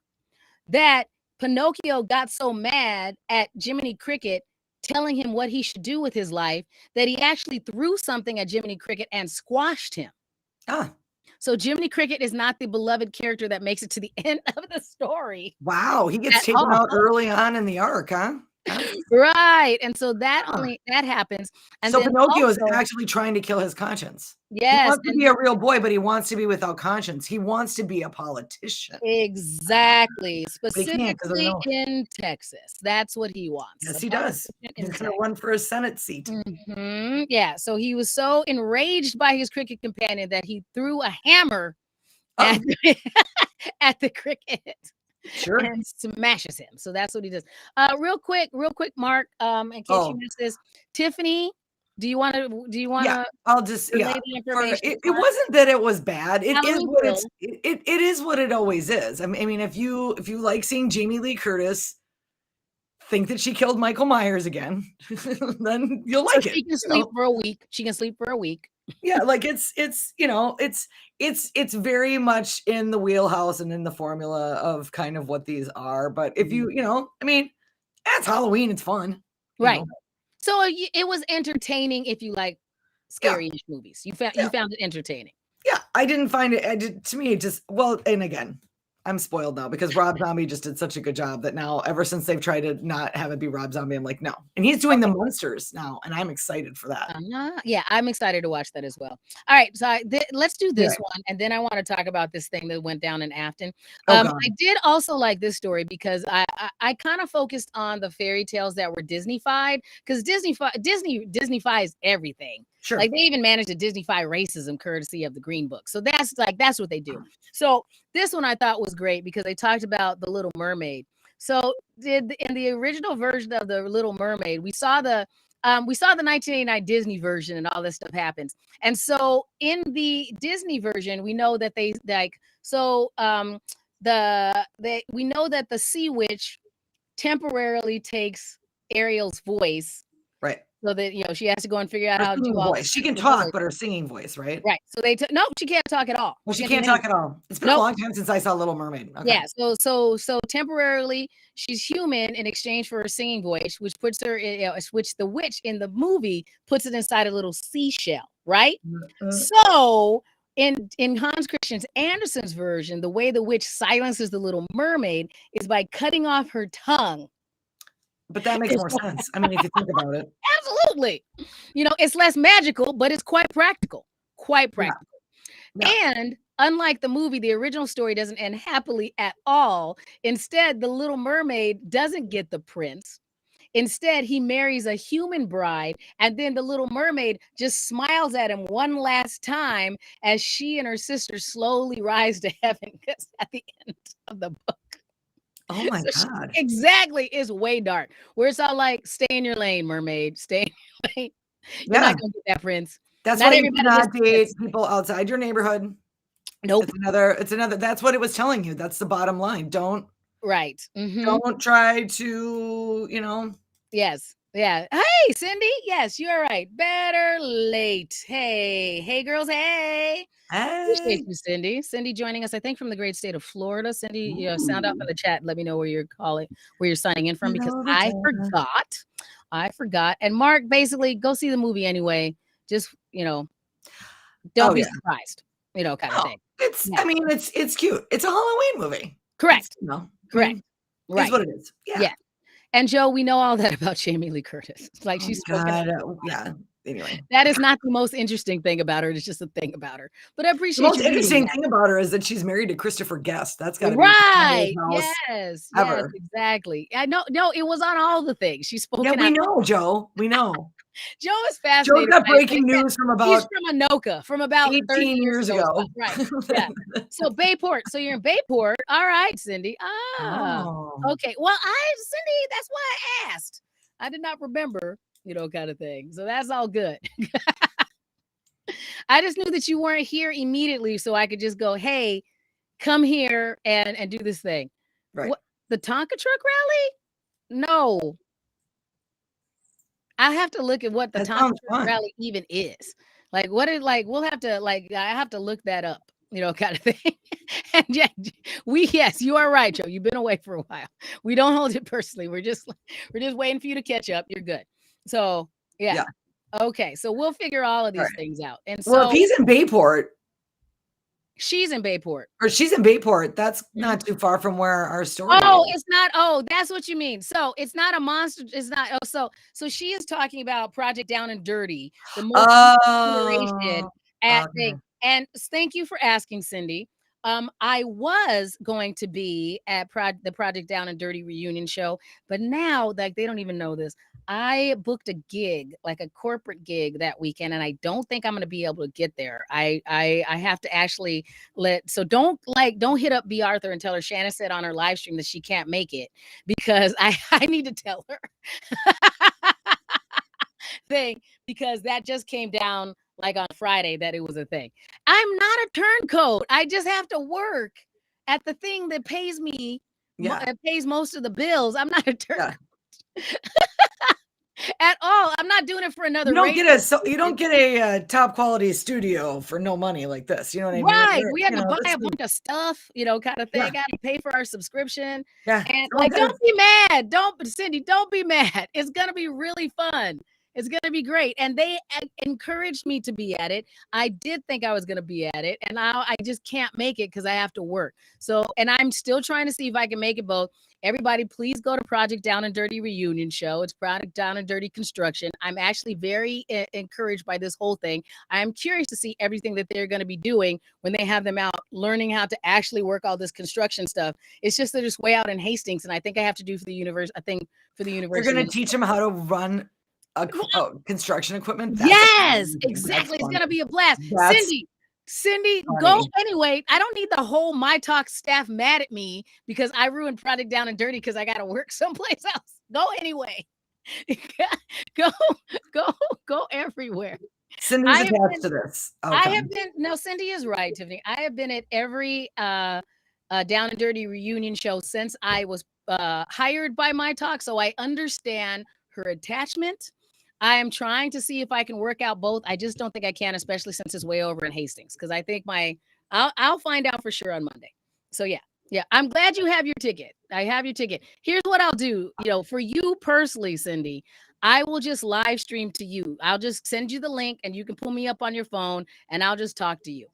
that Pinocchio got so mad at Jiminy Cricket telling him what he should do with his life that he actually threw something at Jiminy Cricket and squashed him. So Jiminy Cricket is not the beloved character that makes it to the end of the story. Wow, he gets taken out early on in the arc, huh? Right. And so that happens. And so then Pinocchio is actually trying to kill his conscience. Yes. He wants to be a real boy, but he wants to be without conscience. He wants to be a politician. Exactly. Specifically in Texas. That's what he wants. Yes, he does. He's going to run for a Senate seat. Yeah. So he was so enraged by his cricket companion that he threw a hammer at the cricket. Sure. And smashes him. So that's what he does. Real quick, Mark, in case you missed this, Tiffany, do you want to I'll just it wasn't that it was bad. It is what it always is. I mean, if you like seeing Jamie Lee Curtis think that she killed Michael Myers again, then you'll like it. She can sleep for a week. She can sleep for a week. Yeah, like it's very much in the wheelhouse and in the formula of kind of what these are. But if you I mean, it's Halloween, it's fun. Right. So it was entertaining if you like scary-ish movies. You found it entertaining. Yeah, I didn't find it. To me, it just and again, I'm spoiled now because Rob Zombie just did such a good job that now, ever since they've tried to not have it be Rob Zombie, I'm like, no. And he's doing the monsters now, and I'm excited for that. Yeah, I'm excited to watch that as well. All right, so let's do this one, and then I want to talk about this thing that went down in Afton. I did also like this story because I kind of focused on the fairy tales that were Disney-fied, because Disney-fies everything. Sure. Like they even managed to Disney-fy racism courtesy of the Green Book. So that's what they do. So this one I thought was great because they talked about the Little Mermaid. So in the original version of the Little Mermaid, we saw the 1989 Disney version and all this stuff happens. And so in the Disney version, we know that we know that the Sea Witch temporarily takes Ariel's voice. Right. So that, she has to go and figure out how to do all this. She can talk, but her singing voice, right? Right. So no, she can't talk at all. Well, she can't talk at all. It's been a long time since I saw Little Mermaid. Okay. Yeah. So temporarily she's human in exchange for her singing voice, which puts her which the witch in the movie puts it inside a little seashell, right? Mm-hmm. So in Hans Christian Andersen's version, the way the witch silences the Little Mermaid is by cutting off her tongue. But that makes more sense. I mean, if you think about it. Absolutely. It's less magical, but it's quite practical. Quite practical. Yeah. And unlike the movie, the original story doesn't end happily at all. Instead, the Little Mermaid doesn't get the prince. Instead, he marries a human bride, and then the Little Mermaid just smiles at him one last time as she and her sister slowly rise to heaven. Because at the end of the book. Oh my God. Exactly. It's way dark. Where it's all like, stay in your lane, mermaid. Stay in your lane. You're not going to get that prince. That's why you cannot date people outside your neighborhood. Nope. It's another, that's what it was telling you. That's the bottom line. Don't try to, Yes. Yeah. Hey, Cindy. Yes, you're right. Better late. Hey, girls. Hey. Appreciate you, Cindy. Cindy joining us, I think, from the great state of Florida. Cindy, sound off in the chat. Let me know where you're signing in from, because I forgot. And Mark, basically, go see the movie anyway. Just, don't be surprised, kind of thing. I mean, it's cute. It's a Halloween movie. Correct. Correct. Right. It's what it is. Yeah. And Joe, we know all that about Jamie Lee Curtis. Like she's spoken. Yeah. Anyway, that is not the most interesting thing about her. It's just a thing about her. But I appreciate the most interesting thing about her is that she's married to Christopher Guest. That's got to be right. Yes, exactly. I know. No, it was on all the things she's spoken. Yeah, we know, Joe. We know. Joe is fascinated. Joe got breaking news from about 18 years ago. Right. Yeah. So Bayport. So you're in Bayport. All right, Cindy. Okay. Well, Cindy, that's why I asked. I did not remember, kind of thing. So that's all good. I just knew that you weren't here immediately, so I could just go, hey, come here and do this thing. Right. What, the Tonka truck rally? No. I have to look at what the Tonka truck rally even is. Like, we'll have to, I have to look that up, kind of thing. And yes, you are right, Joe. You've been away for a while. We don't hold it personally. We're just waiting for you to catch up. You're good. So, yeah. Okay. So we'll figure all of these things out. And so, if he's in Bayport, she's in Bayport. Or she's in Bayport. That's not too far from where our story is. It's not. Oh, that's what you mean. So it's not a monster. It's not. Oh, so she is talking about Project Down and Dirty, the most generation thing. And thank you for asking, Cindy. I was going to be at the Project Down and Dirty reunion show, but now they don't even know this. I booked a gig, like a corporate gig that weekend, and I don't think I'm going to be able to get there. I have to actually don't hit up B. Arthur and tell her Shannon said on her live stream that she can't make it, because I need to tell her thing, because that just came down like on Friday that it was a thing. I'm not a turncoat. I just have to work at the thing that pays me, that pays most of the bills. I'm not a turncoat. At all. I'm not doing it for another. You don't get a top quality studio for no money like this. You know what I mean? Right. We had to buy a bunch of stuff, kind of thing. I got to pay for our subscription. Yeah. And don't be mad. Cindy, don't be mad. It's gonna be really fun. It's going to be great. And they encouraged me to be at it. I did think I was going to be at it. And now I just can't make it because I have to work. So, and I'm still trying to see if I can make it both. Everybody, please go to Project Down and Dirty Reunion Show. It's Project Down and Dirty Construction. I'm actually very encouraged by this whole thing. I'm curious to see everything that they're going to be doing when they have them out learning how to actually work all this construction stuff. It's just they're just way out in Hastings, and I think I have to do for the university. I think for the university, They're going to teach them how to run construction equipment. Yes, exactly. It's going to be a blast. Cindy, funny. Go anyway. I don't need the whole My Talk staff mad at me because I ruined Project Down and Dirty because I got to work someplace else. Go anyway. Go everywhere. Cindy's attached to this. I have been. No, Cindy is right, Tiffany. I have been at every Down and Dirty reunion show since I was hired by My Talk, so I understand her attachment. I am trying to see if I can work out both. I just don't think I can, especially since it's way over in Hastings. Because I think I'll find out for sure on Monday. So yeah. I'm glad you have your ticket. I have your ticket. Here's what I'll do. For you personally, Cindy, I will just live stream to you. I'll just send you the link, and you can pull me up on your phone, and I'll just talk to you.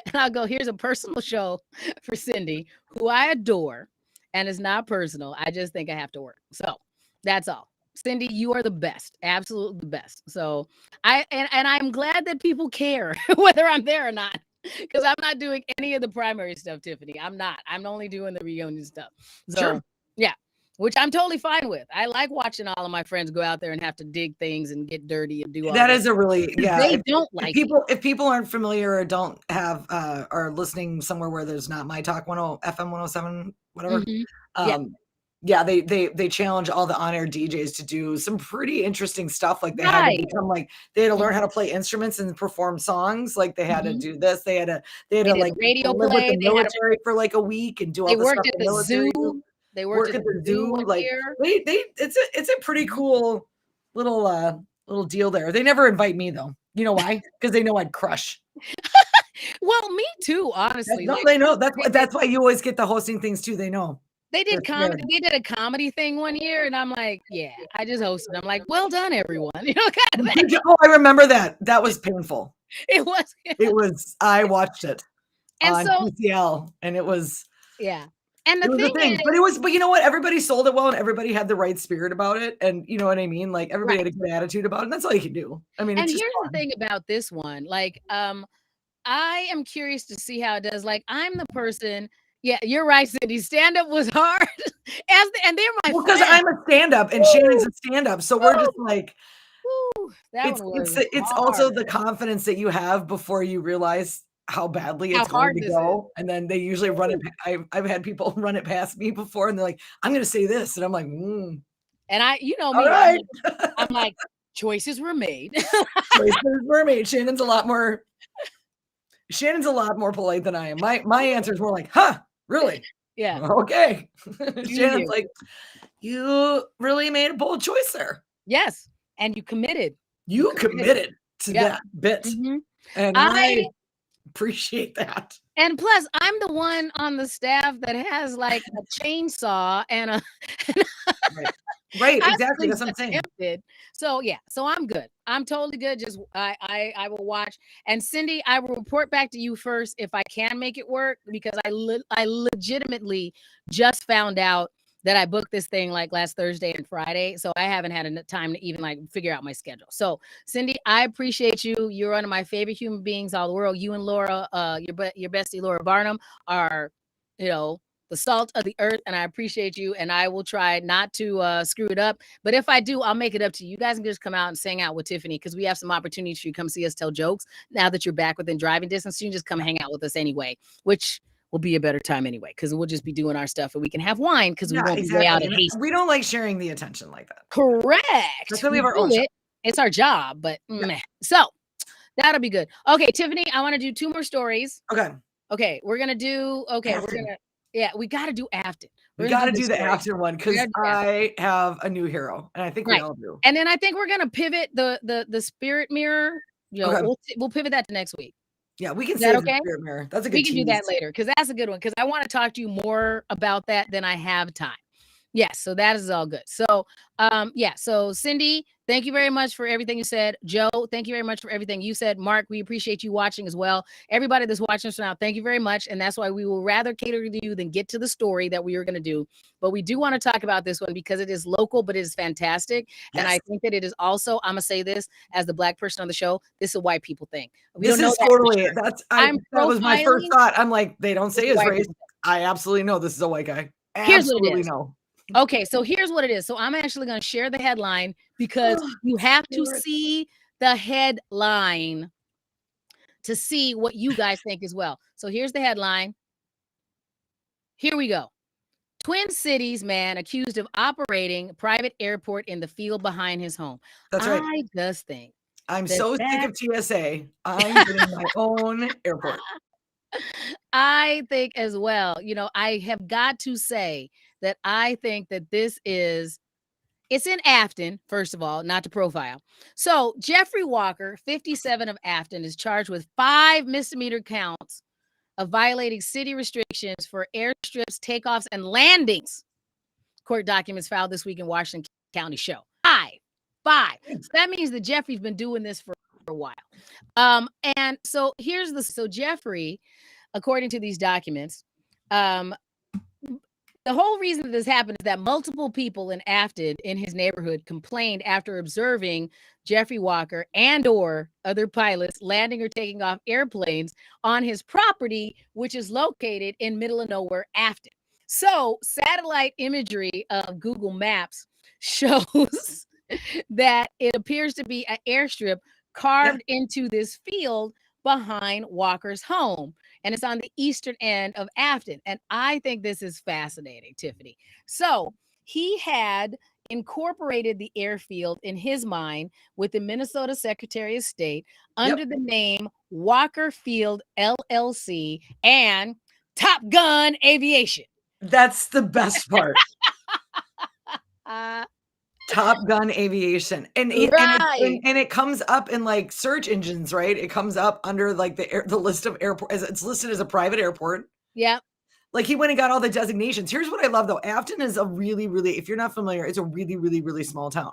And I'll go, here's a personal show for Cindy, who I adore, and it's not personal. I just think I have to work. So that's all. Cindy, you are the best, absolutely the best. So I'm glad that people care whether I'm there or not, because I'm not doing any of the primary stuff, Tiffany. I'm not. I'm only doing the reunion stuff. So sure. Yeah, which I'm totally fine with. I like watching all of my friends go out there and have to dig things and get dirty and do all that. Is a really They don't like people. If people aren't familiar or don't have are listening somewhere where there's not My Talk FM 107 whatever. Mm-hmm. They challenge all the on-air DJs to do some pretty interesting stuff. Like they had to become they had to learn how to play instruments and perform songs. Like they had to do this. They had to like radio live play. with the military for like a week and do all this stuff. They worked at the zoo. They worked at the zoo. Like it's a pretty cool little deal there. They never invite me though. You know why? Because they know I'd crush. Well, me too, honestly. They know. That's why you always get the hosting things too. They know. They did comedy. They did a comedy thing one year, and I'm like, yeah, I just hosted. I'm like, well done, everyone. Kind of thing. Oh, I remember that. That was painful. It was. It was. I watched it on so, PCL, and it was. Yeah. And the thing is, but you know what? Everybody sold it well, and everybody had the right spirit about it, and you know what I mean. Like everybody had a good attitude about it, and that's all you can do. I mean, and it's here's the thing about this one. I am curious to see how it does. I'm the person. Yeah, you're right, Cindy. Stand-up was hard. And they're my friends. Because I'm a stand-up and Shannan's a stand-up. So we're just like, it's also the confidence that you have before you realize how badly it's going to go. And then they usually run it. I've had people run it past me before and they're like, I'm going to say this. And I'm like, And me, right. I'm like, choices were made. Choices were made. Shannan's a lot more polite than I am. My answer is more like, huh? Really? Yeah. Okay. Shannon's like, you really made a bold choice there. Yes. And you committed. You committed to that bit. Mm-hmm. And I appreciate that. And plus, I'm the one on the staff that has like a chainsaw and a Right, exactly. That's what I'm saying. So yeah, so I'm good. I'm totally good. Just I will watch. And Cindy, I will report back to you first if I can make it work, because I legitimately just found out that I booked this thing like last Thursday and Friday. So I haven't had enough time to even like figure out my schedule. So Cindy, I appreciate you. You're one of my favorite human beings all the world. You and Laura, your bestie Laura Barnum are, the salt of the earth, and I appreciate you, and I will try not to screw it up. But if I do, I'll make it up to you. You guys can just come out and sing out with Tiffany, because we have some opportunities for you to come see us tell jokes. Now that you're back within driving distance, you can just come hang out with us anyway, which will be a better time anyway, because we'll just be doing our stuff, and we can have wine because we won't be way out of haste. We don't like sharing the attention like that. Correct. That's why we have our own show. It's our job, but so that'll be good. Okay, Tiffany, I want to do 2 more stories. Okay, we're gonna do. Okay, Afton. we're gonna. Yeah, we got to do Afton. We got to do the Afton one because I have a new hero, and I think we all do. And then I think we're gonna pivot the spirit mirror. We'll pivot that to next week. Yeah, we can say the spirit mirror. That's a good. We can do that later because that's a good one. Because I want to talk to you more about that than I have time. Yes, so that is all good. So, yeah, so Cindy, thank you very much for everything you said. Joe, thank you very much for everything you said. Mark, we appreciate you watching as well. Everybody that's watching us now, thank you very much. And that's why we will rather cater to you than get to the story that we are going to do. But we do want to talk about this one because it is local, but it is fantastic. And I think that it is also, I'm going to say this as the Black person on the show, this is a white people thing. We This don't know is that for totally, sure. that was my first profiling- thought. I'm like, they don't say It's a his white race. people thing. I absolutely know this is a white guy. Here's what it Absolutely is. know. Okay, so here's what it is. So I'm actually going to share the headline because you have to see the headline to see what you guys think as well. So here's the headline. Here we go. Twin Cities man accused of operating a private airport in the field behind his home. That's right. I just think I'm that so sick of TSA. I'm getting my own airport. I think as well, you know, I have got to say that I think that this is, it's in Afton, first of all, not to profile. So Jeffrey Walker, 57 of Afton, is charged with 5 misdemeanor counts of violating city restrictions for airstrips, takeoffs, and landings. Court documents filed this week in Washington County show. 5. So that means that Jeffrey's been doing this for a while. And so here's so Jeffrey, according to these documents, the whole reason that this happened is that multiple people in Afton in his neighborhood complained after observing Jeffrey Walker and or other pilots landing or taking off airplanes on his property, which is located in middle of nowhere, Afton. So satellite imagery of Google Maps shows that it appears to be an airstrip carved into this field behind Walker's home. And it's on the eastern end of Afton. And I think this is fascinating, Tiffany. So he had incorporated the airfield in his mind with the Minnesota Secretary of State under the name Walker Field LLC and Top Gun Aviation. That's the best part. Top Gun Aviation. And it comes up in like search engines, right? It comes up under like the list of airports. It's listed as a private airport. Yeah. Like he went and got all the designations. Here's what I love though. Afton is a really, really, if you're not familiar, it's a really, really, really small town.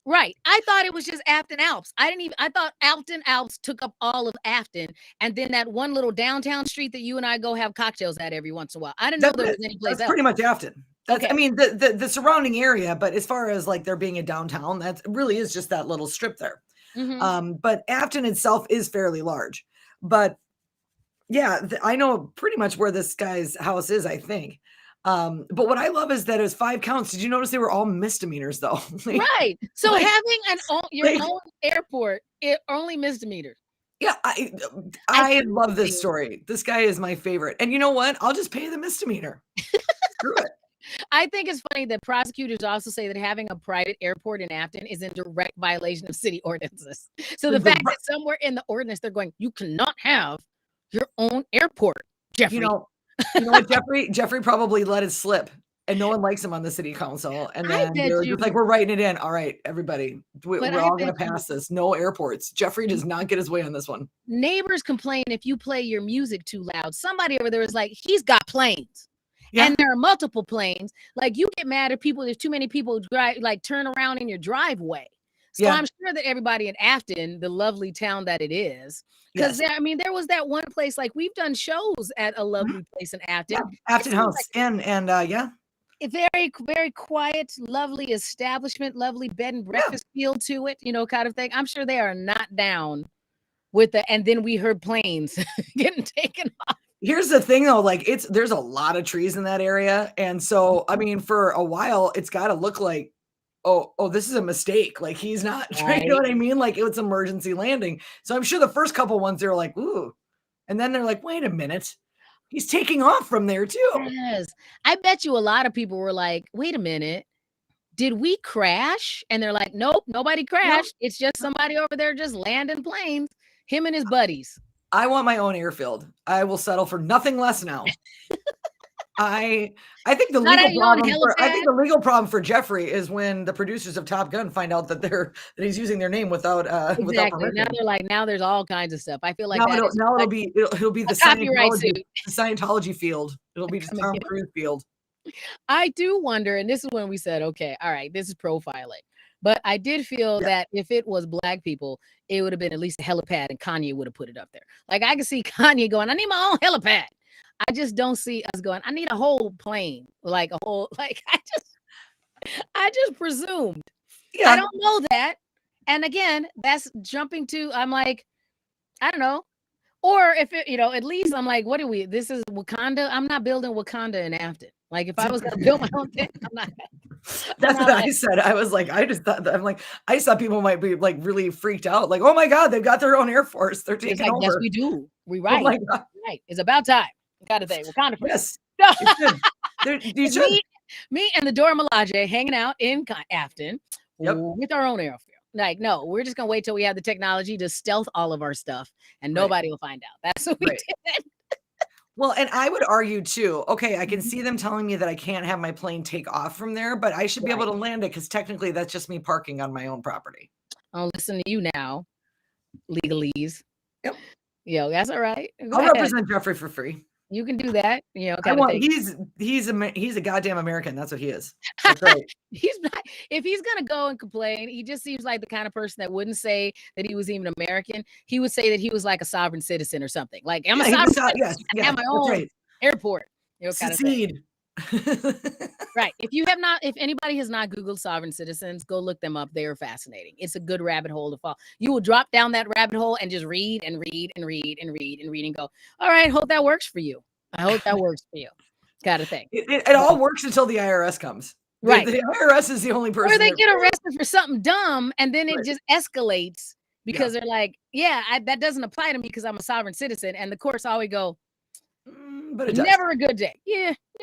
Right. I thought it was just Afton Alps. I thought Afton Alps took up all of Afton. And then that one little downtown street that you and I go have cocktails at every once in a while. I didn't know there was any place else. That's pretty much Afton. That's, I mean, the surrounding area, but as far as like there being a downtown, that really is just that little strip there. But Afton itself is fairly large. But yeah, I know pretty much where this guy's house is, I think. But what I love is that it was 5 counts. Did you notice they were all misdemeanors though? Right. So having your own airport, it only misdemeanors. Yeah, I love this story. This guy is my favorite. And you know what? I'll just pay the misdemeanor. Screw it. I think it's funny that prosecutors also say that having a private airport in Afton is in direct violation of city ordinances. So the fact that somewhere in the ordinance they're going, you cannot have your own airport, Jeffrey. You know what, Jeffrey probably let it slip, and no one likes him on the city council. And then they're just like, we're writing it in. All right, everybody, we're all going to pass this. No airports. Jeffrey does not get his way on this one. Neighbors complain if you play your music too loud. Somebody over there is like, he's got planes. Yeah. And there are multiple planes. Like you get mad at people. There's too many people drive, like turn around in your driveway. So I'm sure that everybody in Afton, the lovely town that it is, because I mean, there was that one place, like we've done shows at a lovely place in Afton. Afton House. And a very, very quiet, lovely establishment, lovely bed and breakfast feel to it, you know, kind of thing. I'm sure they are not down with the, and then we heard planes getting taken off. Here's the thing though, like there's a lot of trees in that area. And so, I mean, for a while, it's got to look like, oh, this is a mistake. Like he's not, you know what I mean? Like it's emergency landing. So I'm sure the first couple ones, they're like, ooh. And then they're like, wait a minute. He's taking off from there too. Yes. I bet you a lot of people were like, wait a minute. Did we crash? And they're like, nope, nobody crashed. It's just somebody over there just landing planes, him and his buddies. I want my own airfield. I will settle for nothing less now. I think the legal problem for Jeffrey is when the producers of Top Gun find out that he's using their name without without permission. Now they're like, now there's all kinds of stuff. I feel like it'll be the copyright suit. Scientology field. It'll be just Tom Cruise field. I do wonder, and this is when we said, okay, all right, this is profiling. But I did feel that if it was black people, it would have been at least a helipad, and Kanye would have put it up there. Like I can see Kanye going, I need my own helipad. I just don't see us going, I need a whole plane, like a whole, like I just presumed. I Yeah. don't know that. And again, that's jumping to, I'm like, I don't know. Or if it, at least I'm like, what are we? This is Wakanda. I'm not building Wakanda in Afton. Like if I was gonna build my own thing, I'm not. That's what I said. I was like, I just thought that I'm like, I just thought people might be like really freaked out. Like, oh my God, they've got their own Air Force. They're taking over. Yes, we do. We Oh right. my God. Right. It's about time. Gotta say, Wakanda first. Yes. You should. Me and the Dora Milaje hanging out in Afton with our own airfield. Like, no, we're just gonna wait till we have the technology to stealth all of our stuff, and nobody will find out. That's what we did. Well, and I would argue too. Okay, I can see them telling me that I can't have my plane take off from there, but I should be able to land it because technically that's just me parking on my own property. I'll listen to you now, legalese. Yep. That's all right. I'll represent Jeffrey for free. You can do that. He's a goddamn American. That's what he is. That's right. He's not. If he's gonna go and complain, he just seems like the kind of person that wouldn't say that he was even American. He would say that he was like a sovereign citizen or something. Like I'm a sovereign citizen. Yes, I have my own airport. Kind of thing. Right. If anybody has not Googled sovereign citizens, go look them up. They are fascinating. It's a good rabbit hole to fall. You will drop down that rabbit hole and just read and read and read and read and read and go, all right, hope that works for you. I hope that works for you. Kind of thing. It all works until the IRS comes. Right. The IRS is the only person. Or they get arrested for something dumb and then it just escalates because they're like, that doesn't apply to me because I'm a sovereign citizen. And the courts always go, but it's never a good day.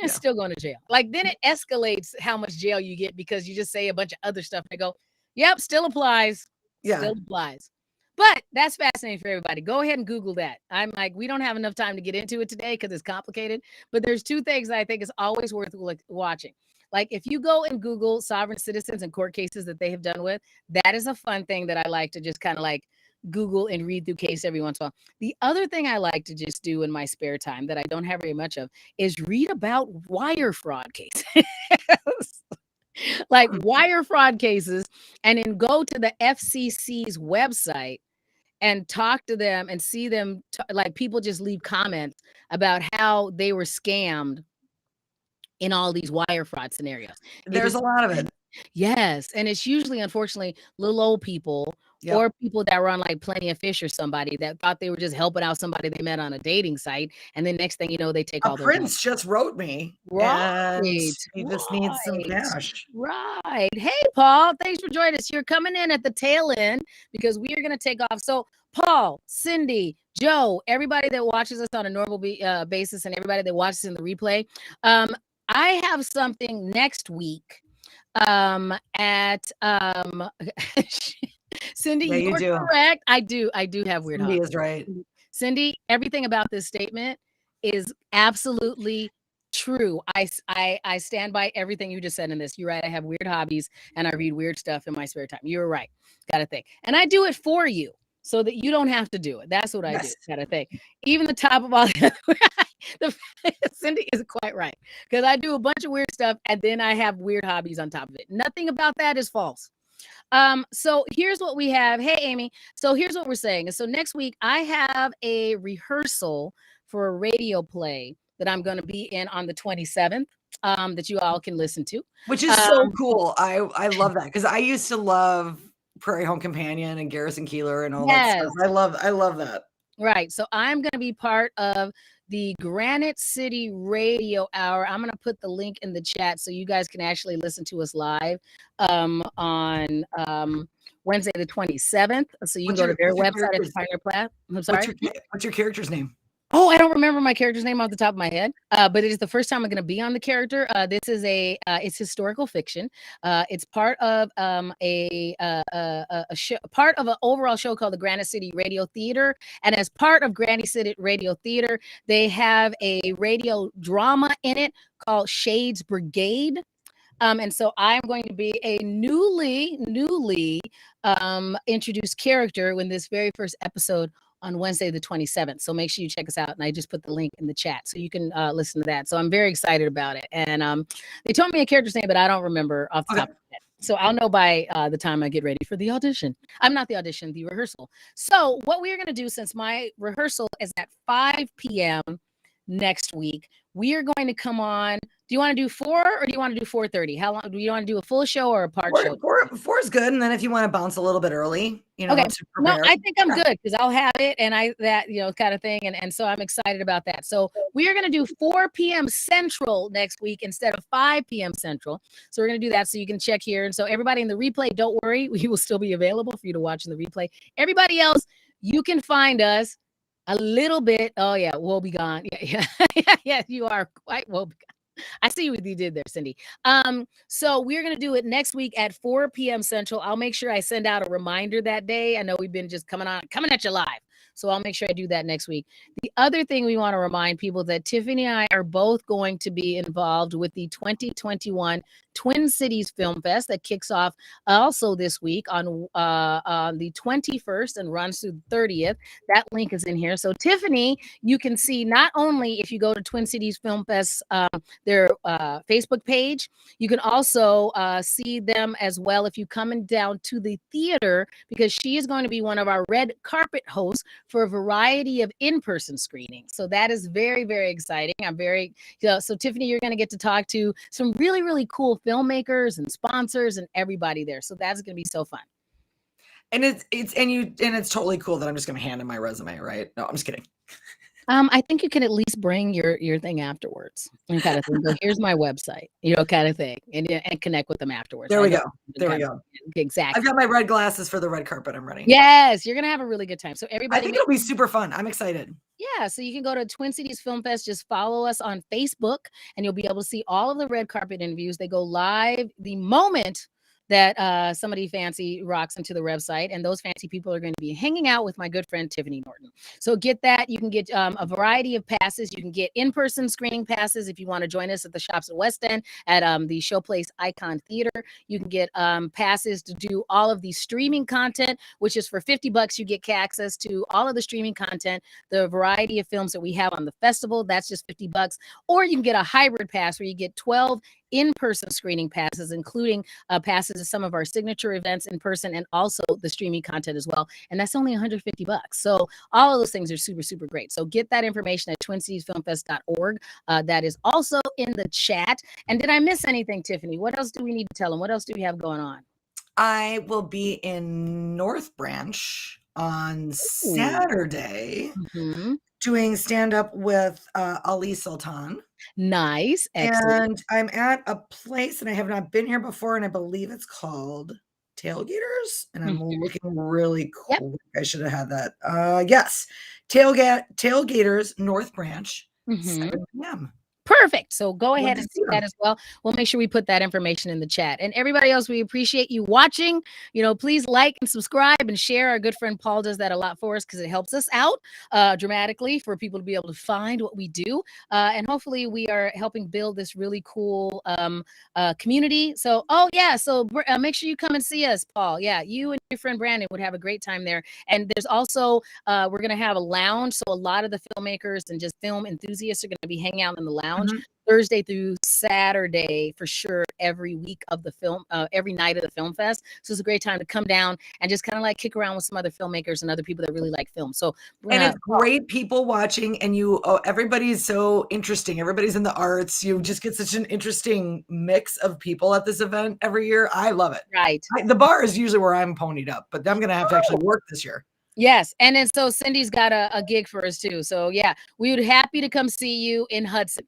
Still going to jail. Like then it escalates how much jail you get because you just say a bunch of other stuff. They go, yep, still applies. Still applies. But that's fascinating for everybody. Go ahead and Google that. I'm like, we don't have enough time to get into it today because it's complicated. But there's two things that I think is always worth watching. Like if you go and Google sovereign citizens and court cases that they have done with, that is a fun thing that I like to just kind of like Google and read through case every once in a while. The other thing I like to just do in my spare time that I don't have very much of is read about wire fraud cases. Like wire fraud cases, and then go to the FCC's website and talk to them and see them like people just leave comments about how they were scammed in all these wire fraud scenarios. There's a lot of it. Yes. And it's usually, unfortunately, little old people or people that run like Plenty of Fish or somebody that thought they were just helping out somebody they met on a dating site. And then next thing you know, they take all their money. Prince just wrote me. Right. He just needs some cash. Right. Hey, Paul, thanks for joining us. You're coming in at the tail end because we are going to take off. So Paul, Cindy, Joe, everybody that watches us on a normal basis and everybody that watches in the replay, I have something next week at Cindy, you do. Correct. I do have weird Cindy hobbies. Is right. Cindy, everything about this statement is absolutely true. I stand by everything you just said in this. You're right. I have weird hobbies and I read weird stuff in my spare time. You're right. Got to think. And I do it for you so that you don't have to do it. That's what I do. Got to think. Even the top of all Cindy is quite right because I do a bunch of weird stuff and then I have weird hobbies on top of it. Nothing about that is false. So here's what we have. Hey, Amy. So here's what we're saying. So next week I have a rehearsal for a radio play that I'm going to be in on the 27th that you all can listen to. Which is so cool. I love that because I used to love Prairie Home Companion and Garrison Keillor and all that stuff. I love that. Right. So I'm going to be part of the Granite City Radio Hour. I'm going to put the link in the chat so you guys can actually listen to us live on Wednesday the 27th. So you can go to their website at the Pioneer Plat. I'm sorry. What's your character's name? Oh, I don't remember my character's name off the top of my head, but it is the first time I'm going to be on the character. This is it's historical fiction. It's part of a show, part of an overall show called the Granite City Radio Theater. And as part of Granite City Radio Theater, they have a radio drama in it called Shades Brigade. And so I'm going to be a newly introduced character when this very first episode on Wednesday, the 27th. So make sure you check us out. And I just put the link in the chat so you can listen to that. So I'm very excited about it. And they told me a character's name, but I don't remember off the top of my head. So I'll know by the time I get ready for the audition. I'm not the audition, the rehearsal. So what we're going to do, since my rehearsal is at 5 p.m. next week, we are going to come on. Do you want to do 4 or do you want to do 4:30? How long do you want to do, a full show or a part show? 4 is good. And then if you want to bounce a little bit early, you know, okay. to prepare. No, I think I'm good because I'll have it and kind of thing. And so I'm excited about that. So we are going to do 4 p.m. Central next week instead of 5 p.m. Central. So we're going to do that so you can check here. And so everybody in the replay, don't worry, we will still be available for you to watch in the replay. Everybody else, you can find us a little bit. Oh yeah, we'll be gone. Yeah, you are quite well be gone. I see what you did there, Cindy. So we're going to do it next week at 4 p.m. Central. I'll make sure I send out a reminder that day. I know we've been just coming at you live. So I'll make sure I do that next week. The other thing we want to remind people that Tiffany and I are both going to be involved with the 2021 Twin Cities Film Fest that kicks off also this week on the 21st and runs through the 30th. That link is in here. So Tiffany, you can see not only if you go to Twin Cities Film Fest, their Facebook page, you can also see them as well if you come down to the theater, because she is going to be one of our red carpet hosts for a variety of in-person screenings. So that is very, very exciting. I'm very, so Tiffany, you're going to get to talk to some really, really cool filmmakers and sponsors and everybody there. So that's going to be so fun. And it's totally cool that I'm just going to hand in my resume, right? No, I'm just kidding. I think you can at least bring your thing afterwards and kind of thing. Go, here's my website, kind of thing, and connect with them afterwards. There we go. There we go. Exactly. I've got my red glasses for the red carpet. I'm ready. Yes, you're gonna have a really good time. So everybody, I think it'll be super fun. I'm excited. Yeah, so you can go to Twin Cities Film Fest. Just follow us on Facebook, and you'll be able to see all of the red carpet interviews. They go live the moment that somebody fancy rocks into the website, and those fancy people are going to be hanging out with my good friend Tiffany Norton. So get that. You can get a variety of passes. You can get in-person screening passes if you want to join us at the Shops at West End at the Showplace Icon Theater. You can get passes to do all of the streaming content, which is for $50. You get access to all of the streaming content, the variety of films that we have on the festival. That's just $50. Or you can get a hybrid pass where you get 12 in-person screening passes, including passes to some of our signature events in person and also the streaming content as well. And that's only $150. So all of those things are super, super great. So get that information at twincitiesfilmfest.org. That is also in the chat. And did I miss anything, Tiffany? What else do we need to tell them? What else do we have going on? I will be in North Branch on Saturday doing stand-up with Ali Sultan. Nice. Excellent. And I'm at a place, and I have not been here before, and I believe it's called Tailgaters, and I'm looking really cool. Yep. I should have had that. Yes. Tailgaters, North Branch, 7 p.m. Perfect. So go ahead and see that as well. We'll make sure we put that information in the chat. And everybody else, we appreciate you watching. Please like and subscribe and share. Our good friend Paul does that a lot for us because it helps us out dramatically for people to be able to find what we do. And hopefully we are helping build this really cool community. So, make sure you come and see us, Paul. Yeah, you and your friend Brandon would have a great time there. And there's also, we're going to have a lounge. So a lot of the filmmakers and just film enthusiasts are going to be hanging out in the lounge. Thursday through Saturday for sure, every week of the film, every night of the film fest. So it's a great time to come down and just kind of like kick around with some other filmmakers and other people that really like film. So and it's great people watching, and everybody's so interesting. Everybody's in the arts. You just get such an interesting mix of people at this event every year. I love it. Right. The bar is usually where I'm ponied up, but I'm going to have to actually work this year. Yes. And then so Cindy's got a gig for us too. So yeah, we would happy to come see you in Hudson.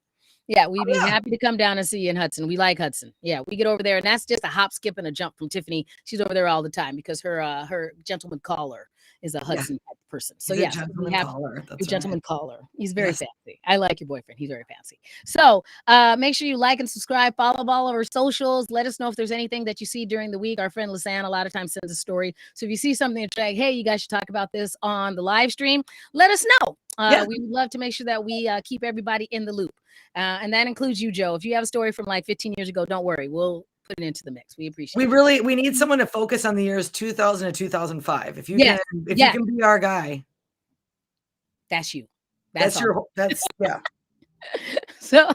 Yeah, we'd be happy to come down and see you in Hudson. We like Hudson. Yeah, we get over there, and that's just a hop, skip, and a jump from Tiffany. She's over there all the time because her gentleman caller is a Hudson type person. So He's yeah, gentleman caller. That's gentleman caller. He's very fancy. I like your boyfriend. He's very fancy. So make sure you like and subscribe. Follow all of our socials. Let us know if there's anything that you see during the week. Our friend Lisanne a lot of times sends a story. So if you see something that's like, hey, you guys should talk about this on the live stream, let us know. We would love to make sure that we keep everybody in the loop. And that includes you, Joe. If you have a story from like 15 years ago, don't worry. We'll put it into the mix. We appreciate it. We need someone to focus on the years 2000 to 2005. If you can be our guy. That's you. That's all. That's yeah. So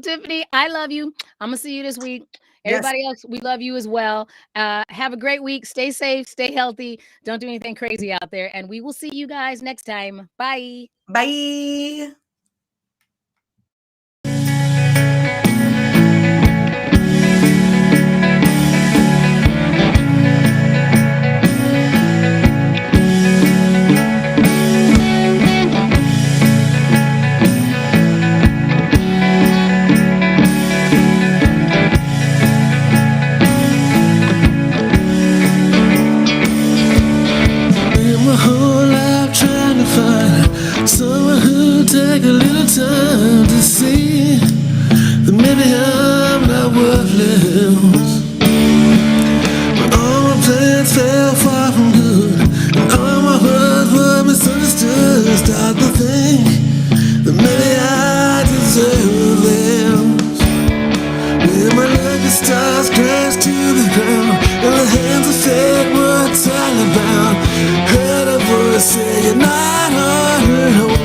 Tiffany, I love you. I'm gonna see you this week. Everybody else, we love you as well. Have a great week. Stay safe, stay healthy. Don't do anything crazy out there. And we will see you guys next time. Bye. Bye. Someone who take a little time to see that maybe I'm not worthless. But all my plans fell far from good, and all my words were misunderstood. Start to think that maybe I deserve this. When my lucky stars crash to the ground, and the hands of fate were all about. Heard a voice say you're not on her home.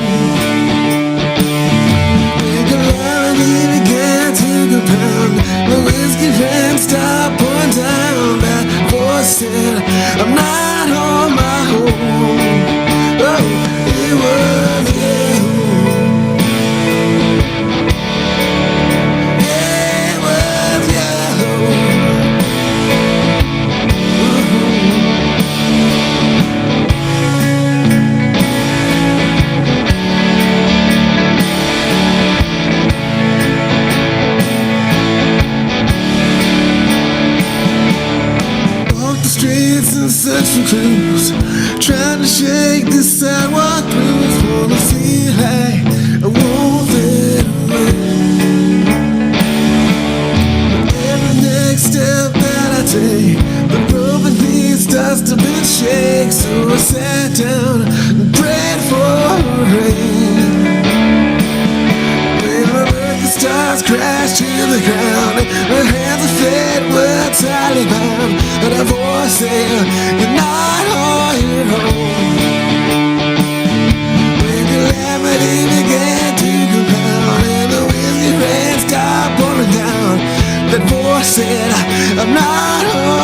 When calamity began to compound, the whiskey rain stopped pouring down. That voice said I'm not on my own. Oh, it was you. It was you. And search for clues, trying to shake this sidewalk blues. Wanna feel like I won't fade away. But every next step that I take, the broken piece starts to bend shake. So I sat down and prayed for rain. When my lucky stars crashed to the ground, my hands of fate were tightly bound, and a voice said, you're not on your own. When calamity began to compound, and the whiskey rain stopped pouring down, that voice said, I'm not on